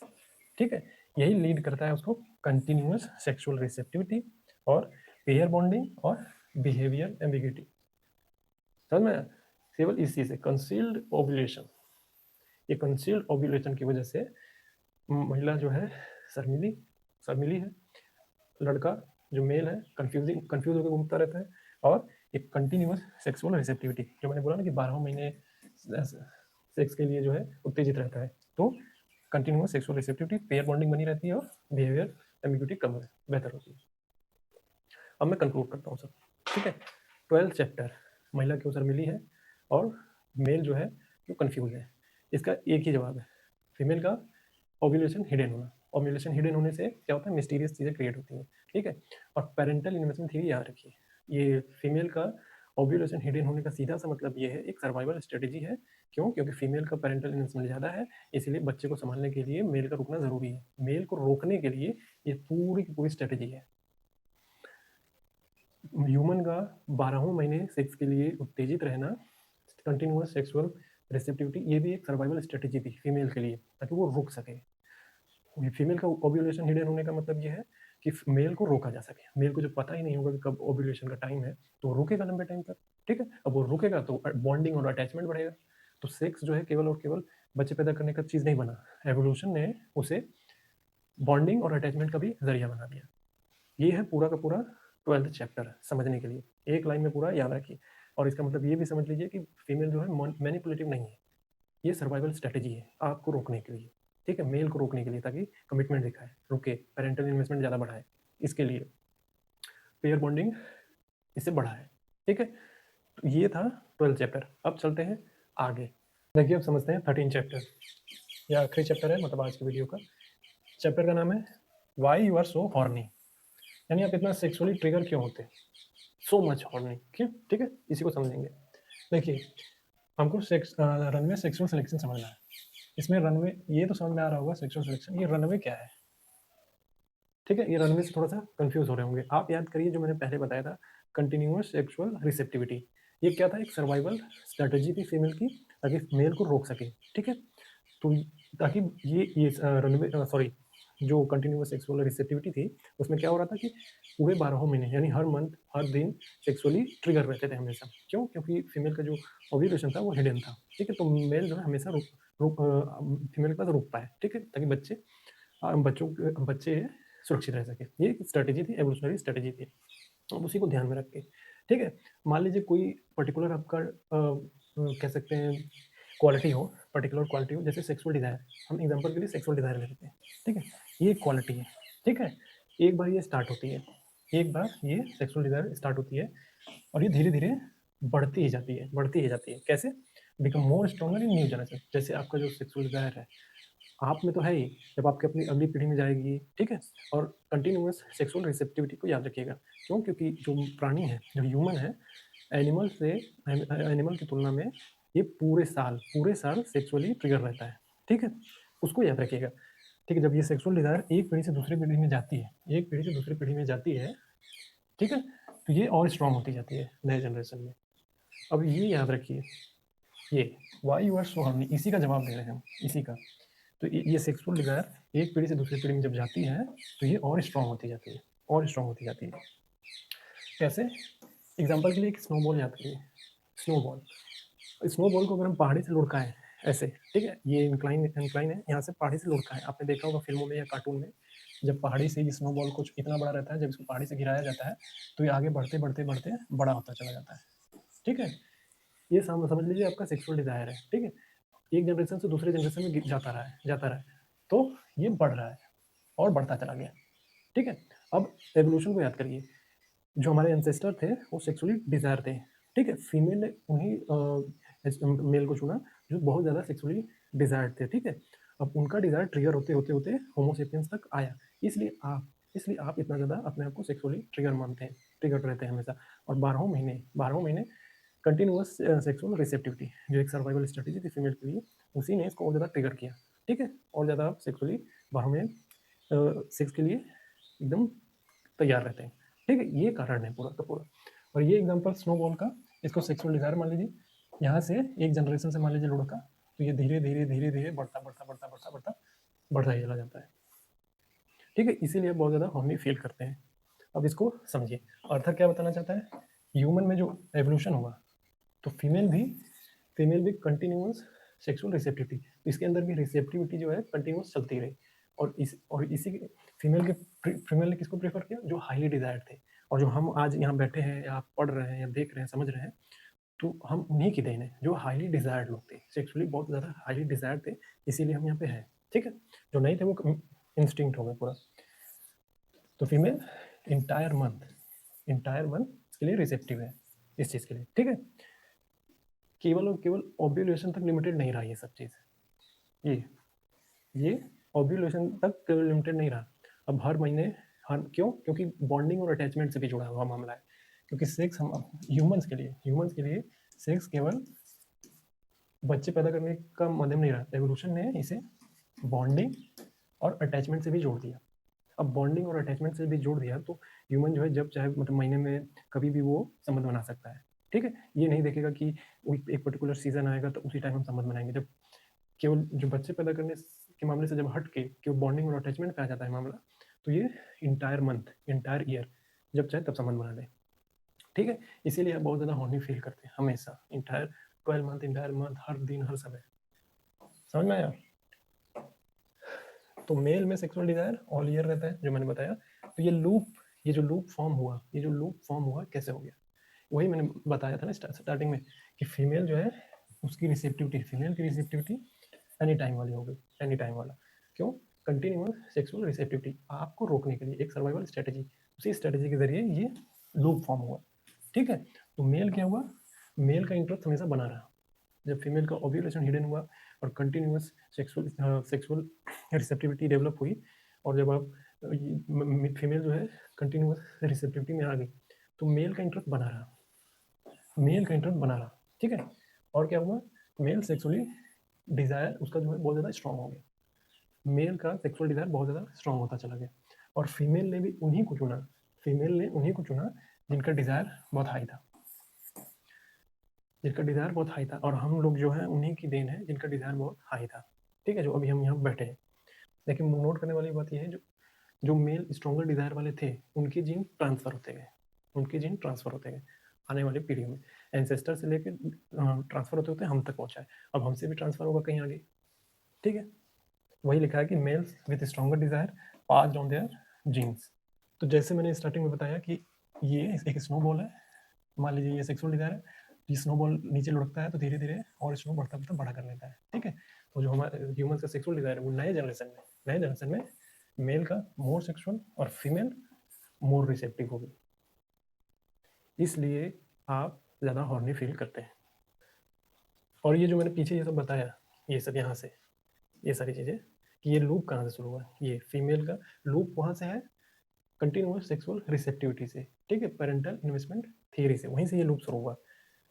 ठीक है, यही लीड करता है उसको कंटिन्यूअस सेक्सुअल रिसेप्टिविटी और पेयर बॉन्डिंग और बिहेवियर एम्बिग्यूटी। समझ में? केवल इसी से कंसील्ड ओव्यूलेशन, ये कंसील्ड ओव्यूलेशन की वजह से महिला जो है शर्मिली शर्मिली है, लड़का जो मेल है कंफ्यूज होकर घूमता रहता है, और एक कंटिन्यूअस सेक्सुअल रिसेप्टिविटी, जो मैंने बोला ना कि 12 महीने सेक्स के लिए जो है उत्तेजित रहता है, तो continuous sexual receptivity, pair bonding बनी रहती है और बिहेवियर एम्बिग्यूटी कम है, बेहतर होती है। अब मैं कंक्लूड करता हूँ सब। ठीक है, 12th चैप्टर, महिला क्यों शर्मिली है और मेल जो है क्यों कंफ्यूज है, इसका एक ही जवाब है, फीमेल का ओव्यूलेशन हिडन होना। ओव्यूलेशन हिडन होने से क्या होता है, मिस्टीरियस चीज़ें क्रिएट होती हैं। ठीक है, और पेरेंटल इन्वेस्टमेंट थ्योरी याद रखिए, ये फीमेल का ओव्यूलेशन हिडन होने का सीधा सा मतलब ये है, एक सर्वाइवल स्ट्रेटेजी है। क्यों? क्योंकि फीमेल का पेरेंटल इन्वेस्टमेंट ज़्यादा है, इसलिए बच्चे को संभालने के लिए मेल का रुकना ज़रूरी है। मेल को रोकने के लिए ये पूरी की पूरी स्ट्रेटेजी है। ह्यूमन का 12 महीने सेक्स के लिए उत्तेजित रहना, कंटिन्यूअस सेक्सुअल रिसेप्टिविटी, ये भी एक सर्वाइवल स्ट्रेटेजी थी फीमेल के लिए, ताकि वो रुक सके। फीमेल का ओव्यूलेशन हिडन होने का मतलब ये है कि मेल को रोका जा सके। मेल को जब पता ही नहीं होगा कि कब ओव्यूलेशन का टाइम है, तो रुकेगा लंबे टाइम तक। ठीक है, अब वो रुकेगा तो बॉन्डिंग और अटैचमेंट बढ़ेगा। तो सेक्स जो है केवल और केवल बच्चे पैदा करने का चीज़ नहीं बना, एवोल्यूशन ने उसे बॉन्डिंग और अटैचमेंट का भी जरिया बना दिया। ये है पूरा का पूरा 12th चैप्टर समझने के लिए, एक लाइन में पूरा याद रखिए। और इसका मतलब ये भी समझ लीजिए कि फीमेल जो है मैनिपुलेटिव नहीं है, ये सर्वाइवल स्ट्रेटेजी है आपको रोकने के लिए। ठीक है, मेल को रोकने के लिए, ताकि कमिटमेंट दिखाए, रुके, पेरेंटल इन्वेस्टमेंट ज़्यादा बढ़ाए, इसके लिए पेयर बॉन्डिंग इससे बढ़ाए। ठीक है, तो ये था 12th चैप्टर। अब चलते हैं आगे। देखिए, अब समझते हैं 13 चैप्टर, या आखिरी चैप्टर है मतलब आज की वीडियो का। चैप्टर का नाम है why you are so horny, यानी आप इतना सेक्सुअली ट्रिगर क्यों होते हैं, सो मच हॉर्नी क्यों। ठीक है, इसी को समझेंगे। देखिए, हमको रनवे सेक्सुअल सिलेक्शन समझना है। इसमें रनवे, ये तो समझ में आ रहा होगा सेक्सुअल सिलेक्शन, ये रनवे क्या है। ठीक है, ये रनवे से थोड़ा सा कंफ्यूज हो रहे होंगे। आप याद करिए जो मैंने पहले बताया था, कंटिन्यूअस सेक्सुअल रिसेप्टिविटी, ये क्या था, एक सर्वाइवल स्ट्रेटेजी थी फीमेल की, ताकि मेल को रोक सके। ठीक है, तो ताकि ये रनवे, सॉरी, जो कंटिन्यूअस सेक्सुअल रिसेप्टिविटी थी, उसमें क्या हो रहा था कि पूरे 12 महीने, यानी हर मंथ, हर दिन सेक्सुअली ट्रिगर रहते थे हमेशा। क्यों? क्योंकि फीमेल का जो ओव्यूलेशन था वो हिडन था। ठीक है, तो मेल जो है हमेशा फीमेल के पास रुक पाए। ठीक है, ताकि बच्चे सुरक्षित रह सके। ये स्ट्रेटेजी थी, एवोल्यूशनरी स्ट्रेटेजी थी, अब उसी को ध्यान में रख के। ठीक है, मान लीजिए कोई पर्टिकुलर आपका कह सकते हैं क्वालिटी हो, पर्टिकुलर क्वालिटी हो, जैसे सेक्सुअल डिजायर, हम एग्जांपल के लिए सेक्सुअल डिजायर ले लेते हैं। ठीक है, ये क्वालिटी है। ठीक है, एक बार ये स्टार्ट होती है, एक बार ये सेक्सुअल डिजायर स्टार्ट होती है, और ये धीरे धीरे बढ़ती ही जाती है, बढ़ती ही जाती है। कैसे? बिकम मोर स्ट्रॉन्गर इन न्यू जनरेशन। जैसे आपका जो सेक्सुअल डिजायर है आप में तो है ही, जब आपकी अपनी अगली पीढ़ी में जाएगी। ठीक है, और कंटिन्यूअस सेक्सुअल रिसेप्टिविटी को याद रखिएगा। क्यों? क्योंकि जो प्राणी है, जो ह्यूमन है, एनिमल से, एनिमल की तुलना में ये पूरे साल सेक्सुअली ट्रिगर रहता है। ठीक है, उसको याद रखिएगा। ठीक है, जब ये सेक्सुअल डिजायर एक पीढ़ी से दूसरी पीढ़ी में जाती है, एक पीढ़ी से दूसरी पीढ़ी में जाती है, ठीक है, तो ये और स्ट्रांग होती जाती है नए जनरेशन में। अब ये याद रखिए, ये why you are so horny, इसी का जवाब दे रहे हैं हम, इसी का। तो ये सेक्सुअल डिजायर एक पीढ़ी से दूसरी पीढ़ी में जब जाती है, तो ये और स्ट्रांग होती जाती है, और स्ट्रांग होती जाती है। कैसे? एग्जाम्पल के लिए एक स्नोबॉल याद करिए। स्नोबॉल को अगर हम पहाड़ी से लुढ़काएं ऐसे, ठीक है, ये इंक्लाइन इंक्लाइन है, यहाँ से पहाड़ी से लुढ़काएं, आपने देखा होगा फिल्मों में या कार्टून में, जब पहाड़ी से ये स्नोबॉल कुछ इतना बड़ा रहता है, जब इसको पहाड़ी से गिराया जाता है, तो ये आगे बढ़ते बढ़ते बढ़ते बड़ा होता चला जाता है। ठीक है, ये समझ लीजिए आपका सेक्सुअल डिजायर है। ठीक है, एक जनरेशन से दूसरे जनरेशन में जाता रहा है, जाता रहा है, तो ये बढ़ रहा है और बढ़ता चला गया। ठीक है, अब एवोल्यूशन को याद करिए। जो हमारे एंसेस्टर थे वो सेक्सुअली डिजायर थे। ठीक है, फीमेल ने उन्हीं मेल को चुना जो बहुत ज़्यादा सेक्सुअली डिजायर्ड थे। ठीक है, अब उनका डिजायर ट्रिगर होते होते होते होमोसेपियंस तक आया। इसलिए आप इतना ज़्यादा अपने आप को सेक्सुअली ट्रिगर मानते हैं, ट्रिगर रहते हैं हमेशा। और 12 महीने कंटिन्यूअस सेक्सुअल रिसेप्टिविटी जो एक सर्वाइवल स्ट्रेटेजी थी फीमेल के लिए, उसी ने इसको और ज़्यादा ट्रिगर किया। ठीक है, और ज़्यादा सेक्सुअली बाहर में सेक्स के लिए एकदम तैयार रहते हैं। ठीक है, ये कारण है पूरा का पूरा। और ये एग्जांपल स्नोबॉल का, इसको सेक्सुअल डिजायर मान लीजिए, यहाँ से एक जनरेशन से मान लीजिए लड़का, तो ये धीरे धीरे धीरे धीरे बढ़ता बढ़ता बढ़ता बढ़ता बढ़ता बढ़ता ही चला जाता है। ठीक है, इसीलिए बहुत ज़्यादा हॉर्नी फील करते हैं। अब इसको समझिए, अर्थर क्या बताना चाहता है, ह्यूमन में जो एवोल्यूशन हुआ तो फीमेल भी कंटिन्यूअस सेक्सुअल रिसेप्टिविटी, तो इसके अंदर भी रिसेप्टिविटी जो है कंटिन्यूअस चलती रही। और इसी फीमेल ने किसको प्रेफर किया, जो हाईली डिजायर्ड थे। और जो हम आज यहाँ बैठे हैं या पढ़ रहे हैं या देख रहे हैं समझ रहे हैं, तो हम उन्हीं की देन है जो हाईली डिजायर्ड लोग थे, सेक्सुअली बहुत ज़्यादा हाईली डिजायर्ड थे, इसीलिए हम यहाँ पे हैं। ठीक है, जो नहीं थे वो इंस्टिंक्ट हो गए पूरा। तो फीमेल इंटायर मंथ इसके लिए रिसेप्टिव है इस चीज़ के लिए। ठीक है, केवल और केवल ओव्यूलेशन तक लिमिटेड नहीं रहा ये सब चीज़, ये ओव्यूलेशन तक केवल लिमिटेड नहीं रहा। अब हर महीने क्यों, क्योंकि बॉन्डिंग और अटैचमेंट से भी जुड़ा हुआ मामला है। क्योंकि सेक्स हम ह्यूमंस के लिए सेक्स केवल बच्चे पैदा करने का माध्यम नहीं रहा, एवोल्यूशन ने इसे बॉन्डिंग और अटैचमेंट से भी जोड़ दिया। अब बॉन्डिंग और अटैचमेंट से भी जोड़ दिया तो ह्यूमन जो है जब चाहे मतलब महीने में कभी भी वो संबंध बना सकता है। ठीक है, ये नहीं देखेगा कि एक पर्टिकुलर सीजन आएगा तो उसी टाइम हम संबंध बनाएंगे। जब केवल जो बच्चे पैदा करने के मामले से जब हट के केवल बॉन्डिंग और अटैचमेंट पे आ जाता है मामला, तो ये इंटायर मंथ इंटायर ईयर जब चाहे तब संबंध बना ले। ठीक है, इसीलिए आप बहुत ज़्यादा हॉर्नी फील करते हैं हमेशा, इंटायर 12 मंथ इंटायर मंथ, हर दिन हर समय। समझ में आया? तो मेल में सेक्सुअल डिजायर ऑल ईयर रहता है जो मैंने बताया। तो ये जो लूप फॉर्म हुआ कैसे हो गया, वही मैंने बताया था ना स्टार्टिंग में कि फीमेल जो है उसकी रिसेप्टिविटी एनी टाइम वाली हो गई, एनी टाइम वाला। क्यों? कंटिन्यूअस सेक्सुअल रिसेप्टिविटी आपको रोकने के लिए एक सर्वाइवल स्ट्रेटेजी, उसी स्ट्रेटेजी के जरिए ये लूप फॉर्म हुआ। ठीक है, तो मेल क्या हुआ, मेल का इंटरेस्ट हमेशा बना रहा। जब फीमेल का ओव्यूलेशन हिडन हुआ और कंटिन्यूअस सेक्सुअल रिसेप्टिविटी डेवलप हुई, और जब आप फीमेल जो है कंटिन्यूअस रिसेप्टिविटी में आ गई, तो मेल का इंटरेस्ट बना रहा। ठीक है, और क्या हुआ, मेल सेक्सुअली डिजायर उसका जो है बहुत ज़्यादा स्ट्रांग हो गया, मेल का सेक्सुअल डिजायर बहुत ज़्यादा स्ट्रांग होता चला गया। और फीमेल ने उन्हीं को चुना जिनका डिजायर बहुत हाई था, और हम लोग जो है उन्हीं की देन है जिनका डिजायर बहुत हाई था। ठीक है, जो अभी हम यहाँ बैठे हैं। लेकिन नोट करने वाली बात यह है, जो मेल स्ट्रॉन्गर डिजायर वाले थे उनके जीन ट्रांसफर होते गए आने वाली पीढ़ी में, एंसेस्टर से लेकर ट्रांसफर होते होते हम तक पहुंचा है। अब हमसे भी ट्रांसफर होगा कहीं आगे। ठीक है, वही लिखा है कि males with stronger desire pass on their genes. तो जैसे मैंने स्टार्टिंग में बताया कि ये एक स्नोबॉल है, मान लीजिए ये सेक्सुअल डिजायर है, ये स्नोबॉल नीचे लुढ़कता है तो धीरे धीरे और स्नो बढ़ता बढ़ता बड़ा कर लेता है। ठीक है, तो जो हमारे ह्यूमन का सेक्सुअल डिजायर है वो नए जनरेशन में मेल का मोर सेक्सुअल और फीमेल मोर रिसेप्टिव होगी, इसलिए आप ज़्यादा हॉर्नी फील करते हैं। और ये जो मैंने पीछे ये सब बताया, ये सब यहाँ से ये सारी चीज़ें, कि ये लूप कहाँ से शुरू हुआ है, ये फीमेल का लूप वहाँ से है, कंटिन्यूअस सेक्सुअल रिसेप्टिविटी से। ठीक है, पेरेंटल इन्वेस्टमेंट थियरी से, वहीं से ये लूप शुरू हुआ।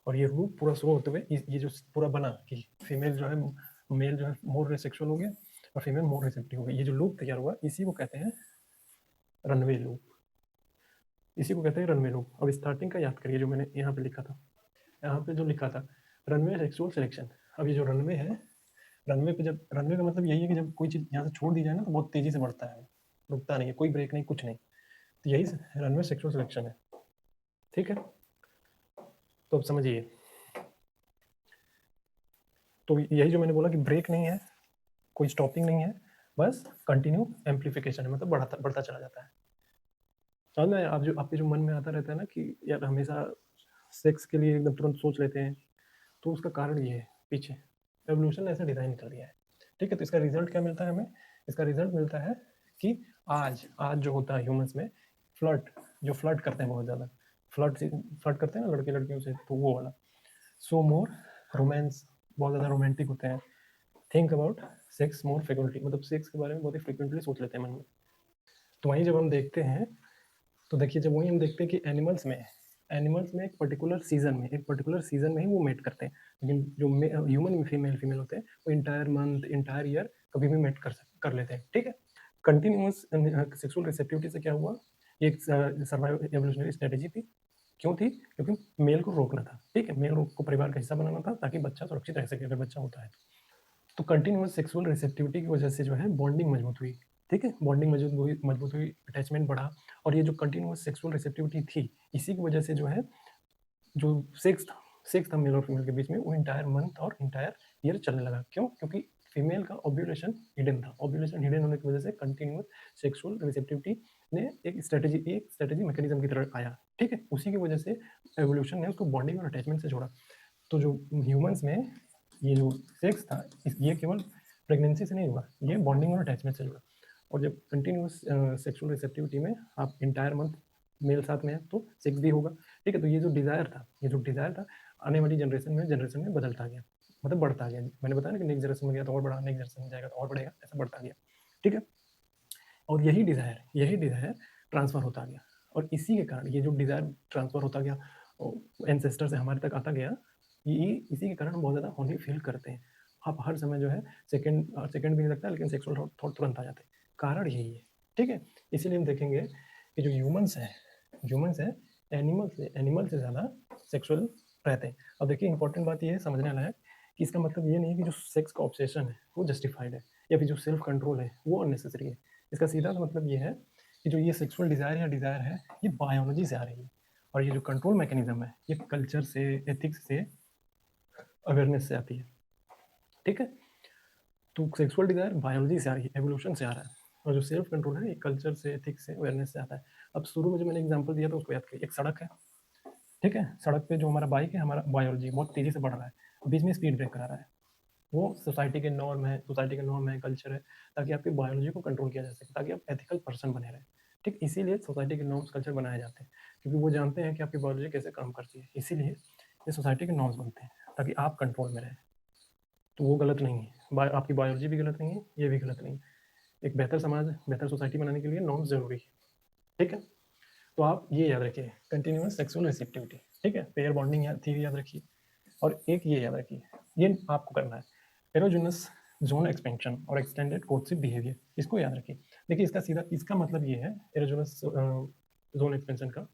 और ये लूप पूरा शुरू होते हुए ये जो पूरा बना कि फीमेल जो है मेल जो है मोर सेक्सुअल हो गया और फीमेल मोर रिसेप्टिव हो गई, ये जो लूप तैयार हुआ इसी को कहते हैं रनवे लूप। अब स्टार्टिंग का याद करिए जो मैंने यहाँ पे लिखा था, यहाँ पे जो लिखा था रनवे सेक्सुअल सिलेक्शन। अब ये जो रनवे है, रनवे का मतलब यही है कि जब कोई चीज़ यहाँ से छोड़ दी जाए ना तो बहुत तेज़ी से बढ़ता है, रुकता नहीं है, कोई ब्रेक नहीं, कुछ नहीं। तो यही रनवे सेक्सुअल सिलेक्शन है। ठीक है, तो अब समझिए, तो यही जो मैंने बोला कि ब्रेक नहीं है, कोई स्टॉपिंग नहीं है, बस कंटिन्यू एम्पलीफिकेशन है, मतलब बढ़ता चला जाता है। समझ में? आप जो आपके जो मन में आता रहता है ना कि यार हमेशा सेक्स के लिए एकदम तुरंत सोच लेते हैं, तो उसका कारण ये है, पीछे एवोल्यूशन ने ऐसे डिज़ाइन कर दिया है। ठीक है, तो इसका रिजल्ट क्या मिलता है हमें? इसका रिजल्ट मिलता है कि आज जो होता है ह्यूमंस में फ्लर्ट करते हैं बहुत ज़्यादा, फ्लर्ट करते हैं ना लड़के लड़कियों से, तो वो वाला सो मोर रोमांस, बहुत ज़्यादा रोमांटिक होते हैं, think about sex more frequently, मतलब सेक्स के बारे में बहुत ही फ्रिक्वेंटली सोच लेते हैं मन में। तो वहीं जब हम देखते हैं, तो देखिए जब वहीं हम देखते हैं कि एनिमल्स में एनिमल्स में एक पर्टिकुलर सीजन में ही वो मेट करते हैं, लेकिन जो ह्यूमन में फीमेल होते हैं वो इंटायर मंथ, इंटायर ईयर कभी भी मेट कर लेते हैं, ठीक है। कंटिन्यूअस सेक्सुअल रिसेप्टिविटी से क्या हुआ, ये एक सर्वाइवल एवोल्यूशनरी स्ट्रेटेजी थी। क्यों थी? क्योंकि मेल को रोकना था, ठीक है, मेल को परिवार का हिस्सा बनाना था ताकि बच्चा सुरक्षित रह सके अगर बच्चा होता है तो कंटिन्यूअस सेक्सुअल रिसेप्टिविटी की वजह से जो है बॉन्डिंग मजबूत हुई, ठीक है, बॉन्डिंग मजबूत हुई, अटैचमेंट बढ़ा, और ये जो कंटिन्यूअस सेक्सुअल रिसेप्टिविटी थी इसी की वजह से जो है जो सेक्स था मेल और फीमेल के बीच में वो इंटायर मंथ और इंटायर ईयर चलने लगा। क्यों? क्योंकि फीमेल का ओव्यूलेशन हिडन था, ओव्यूलेशन हिडन होने की वजह से कंटिन्यूअस सेक्सुअल रिसेप्टिविटी ने एक स्ट्रेटेजी मैकेनिज्म की तरह आया, ठीक है, उसी की वजह से एवोल्यूशन ने उसको बॉन्डिंग और अटैचमेंट से जोड़ा। तो जो ह्यूमंस में ये जो सेक्स था ये केवल प्रेगनेंसी से नहीं हुआ, ये बॉन्डिंग और अटैचमेंट से जुड़ा। और जब कंटिन्यूस सेक्सुअल रिसेप्टिविटी में आप इंटायर मंथ मेल साथ में है तो सेक्स भी होगा, ठीक है। तो ये जो डिज़ायर था आने वाली जनरेशन में बदलता गया, मतलब बढ़ता गया। मैंने बताया ना कि नेक्स्ट जनरेशन में गया तो और बढ़ा, नेक्स्ट जनरेशन में जाएगा तो और बढ़ेगा, ऐसा बढ़ता गया, ठीक है। और यही डिज़ायर ट्रांसफ़र होता गया, और इसी के कारण ये जो डिज़ायर ट्रांसफ़र होता गया एंसेस्टर से हमारे तक आता गया, ये इसी के कारण हम बहुत ज़्यादा हॉर्नी फील करते हैं। आप हर समय जो है सेकंड भी नहीं लगता लेकिन सेक्सुअल थॉट तुरंत आ जाते हैं, कारण यही है, ठीक है। इसीलिए हम देखेंगे कि जो ह्यूमंस है एनिमल से ज़्यादा सेक्सुअल रहते हैं। अब देखिए इंपॉर्टेंट बात ये है समझने लायक कि इसका मतलब ये नहीं है कि जो सेक्स का ऑब्सेशन है वो जस्टिफाइड है, या फिर जो सेल्फ कंट्रोल है वो अननेसेसरी है। इसका सीधा सा मतलब ये है कि जो ये सेक्सुअल डिज़ायर है ये बायोलॉजी से आ रही है, और ये जो कंट्रोल मैकेनिज्म है ये कल्चर से, एथिक्स से, अवेयरनेस से आती है, ठीक है। तो सेक्सुअल डिज़ायर बायोलॉजी से आ रही है, एवोल्यूशन से आ रहा है, और जो सेल्फ कंट्रोल है ये कल्चर से, एथिक्स से, अवेयरनेस से आता है। अब शुरू में जो मैंने एग्जाम्पल दिया था उसको याद करिए, एक सड़क है, ठीक है, सड़क पे जो हमारा बाइक है, हमारा बायोलॉजी बहुत तेज़ी से बढ़ रहा है, बीच में स्पीड ब्रेकर आ रहा है, वो सोसाइटी के नॉर्म है, कल्चर है, ताकि आपकी बायोलॉजी को कंट्रोल किया जा सके, ताकि आप एथिकल पर्सन बने रहें, ठीक। इसीलिए सोसाइटी के नॉर्म्स, कल्चर बनाए जाते हैं, क्योंकि वो जानते हैं कि आपकी बायोलॉजी कैसे काम करती है, इसीलिए ये सोसाइटी के नॉर्म्स बनते हैं ताकि आप कंट्रोल में रहें। तो वो गलत नहीं है, आपकी बायोलॉजी भी गलत नहीं है, ये भी गलत नहीं है। एक बेहतर समाज, बेहतर सोसाइटी बनाने के लिए नॉर्म्स ज़रूरी है, ठीक है। तो आप ये याद रखिए, कंटिन्यूअस सेक्सुअल रिसेप्टिविटी, ठीक है, पेयर बॉन्डिंग थ्योरी याद रखिए, और एक ये याद रखिए, ये आपको करना है, एरोजेनस जोन एक्सपेंशन और एक्सटेंडेड कोर्सिव बिहेवियर, इसको याद रखिए। देखिए इसका मतलब ये है एरोजेनस जोन एक्सपेंशन का,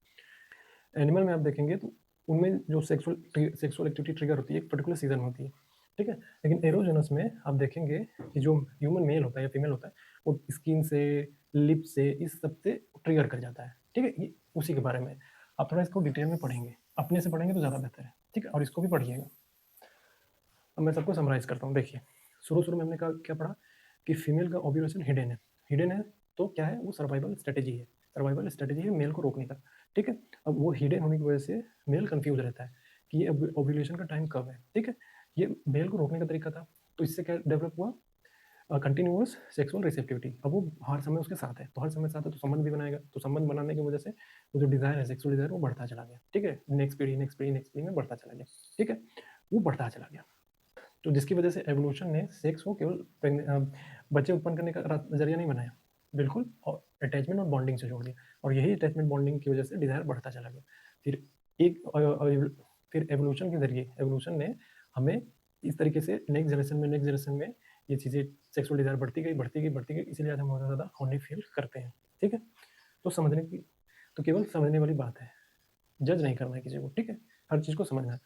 एनिमल में आप देखेंगे तो उनमें जो सेक्सुअल एक्टिविटी ट्रिगर होती है एक पर्टिकुलर सीजन में होती है, ठीक है। लेकिन एरोजेनस में आप देखेंगे कि जो ह्यूमन मेल होता है या फीमेल होता है वो स्किन से, लिप से, इस सब से ट्रिगर कर जाता है, ठीक है। ये उसी के बारे में आप थोड़ा इसको डिटेल में पढ़ेंगे, अपने से पढ़ेंगे तो ज़्यादा बेहतर है, ठीक है, और इसको भी पढ़िएगा। अब मैं सबको समराइज़ करता हूँ। देखिए शुरू में हमने कहा क्या पढ़ा कि फीमेल का ओव्यूलेशन हिडन है तो क्या है, वो सर्वाइवल स्ट्रेटेजी है मेल को रोकने का, ठीक है। अब वो हिडन होने की वजह से मेल कंफ्यूज रहता है कि ये ओव्यूलेशन का टाइम कब है, ठीक है। ये मेल को रोकने का तरीका था, तो इससे क्या डेवलप हुआ, कंटिन्यूअस सेक्सुअल रिसेप्टिविटी। अब वो हर समय उसके साथ है, तो हर समय साथ है तो संबंध भी बनाएगा, तो संबंध बनाने की वजह से वो जो डिज़ायर है, सेक्सुअल डिज़ायर, वो बढ़ता चला गया, ठीक है, नेक्स्ट पीढ़ी में बढ़ता चला गया, ठीक है, वो बढ़ता चला गया। तो जिसकी वजह से एवोल्यूशन ने सेक्स को केवल बच्चे उत्पन्न करने का जरिया नहीं बनाया, बिल्कुल, और अटैचमेंट और बॉन्डिंग से जोड़ दिया, और यही अटैचमेंट बॉन्डिंग की वजह से डिज़ायर बढ़ता चला गया। फिर एक फिर एवोल्यूशन के जरिए एवोल्यूशन ने हमें इस तरीके से नेक्स्ट जनरेशन में ये चीज़ें, सेक्सुअल डिज़ायर बढ़ती गई, इसीलिए आज हम बहुत ज़्यादा हॉर्नी फील करते हैं, ठीक है। तो केवल समझने वाली बात है, जज नहीं करना है किसी को, ठीक है, हर चीज़ को समझना है।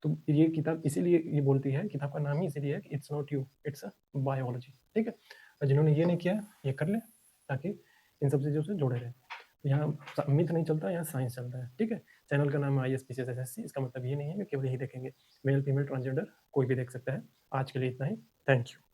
तो ये किताब इसीलिए ये बोलती है, किताब का नाम ही इसीलिए है कि it's not you, it's a biology, ठीक है। और जिन्होंने ये नहीं किया ये कर लें ताकि इन सब चीज़ों से जुड़े रहें। यहाँ मिथ नहीं चलता, यहाँ साइंस चलता है, ठीक है। चैनल का नाम है ISPCS इसका मतलब ये नहीं है कि केवल यही देखेंगे, मेल फीमेल ट्रांसजेंडर कोई भी देख सकता है। आज के लिए इतना ही, थैंक यू।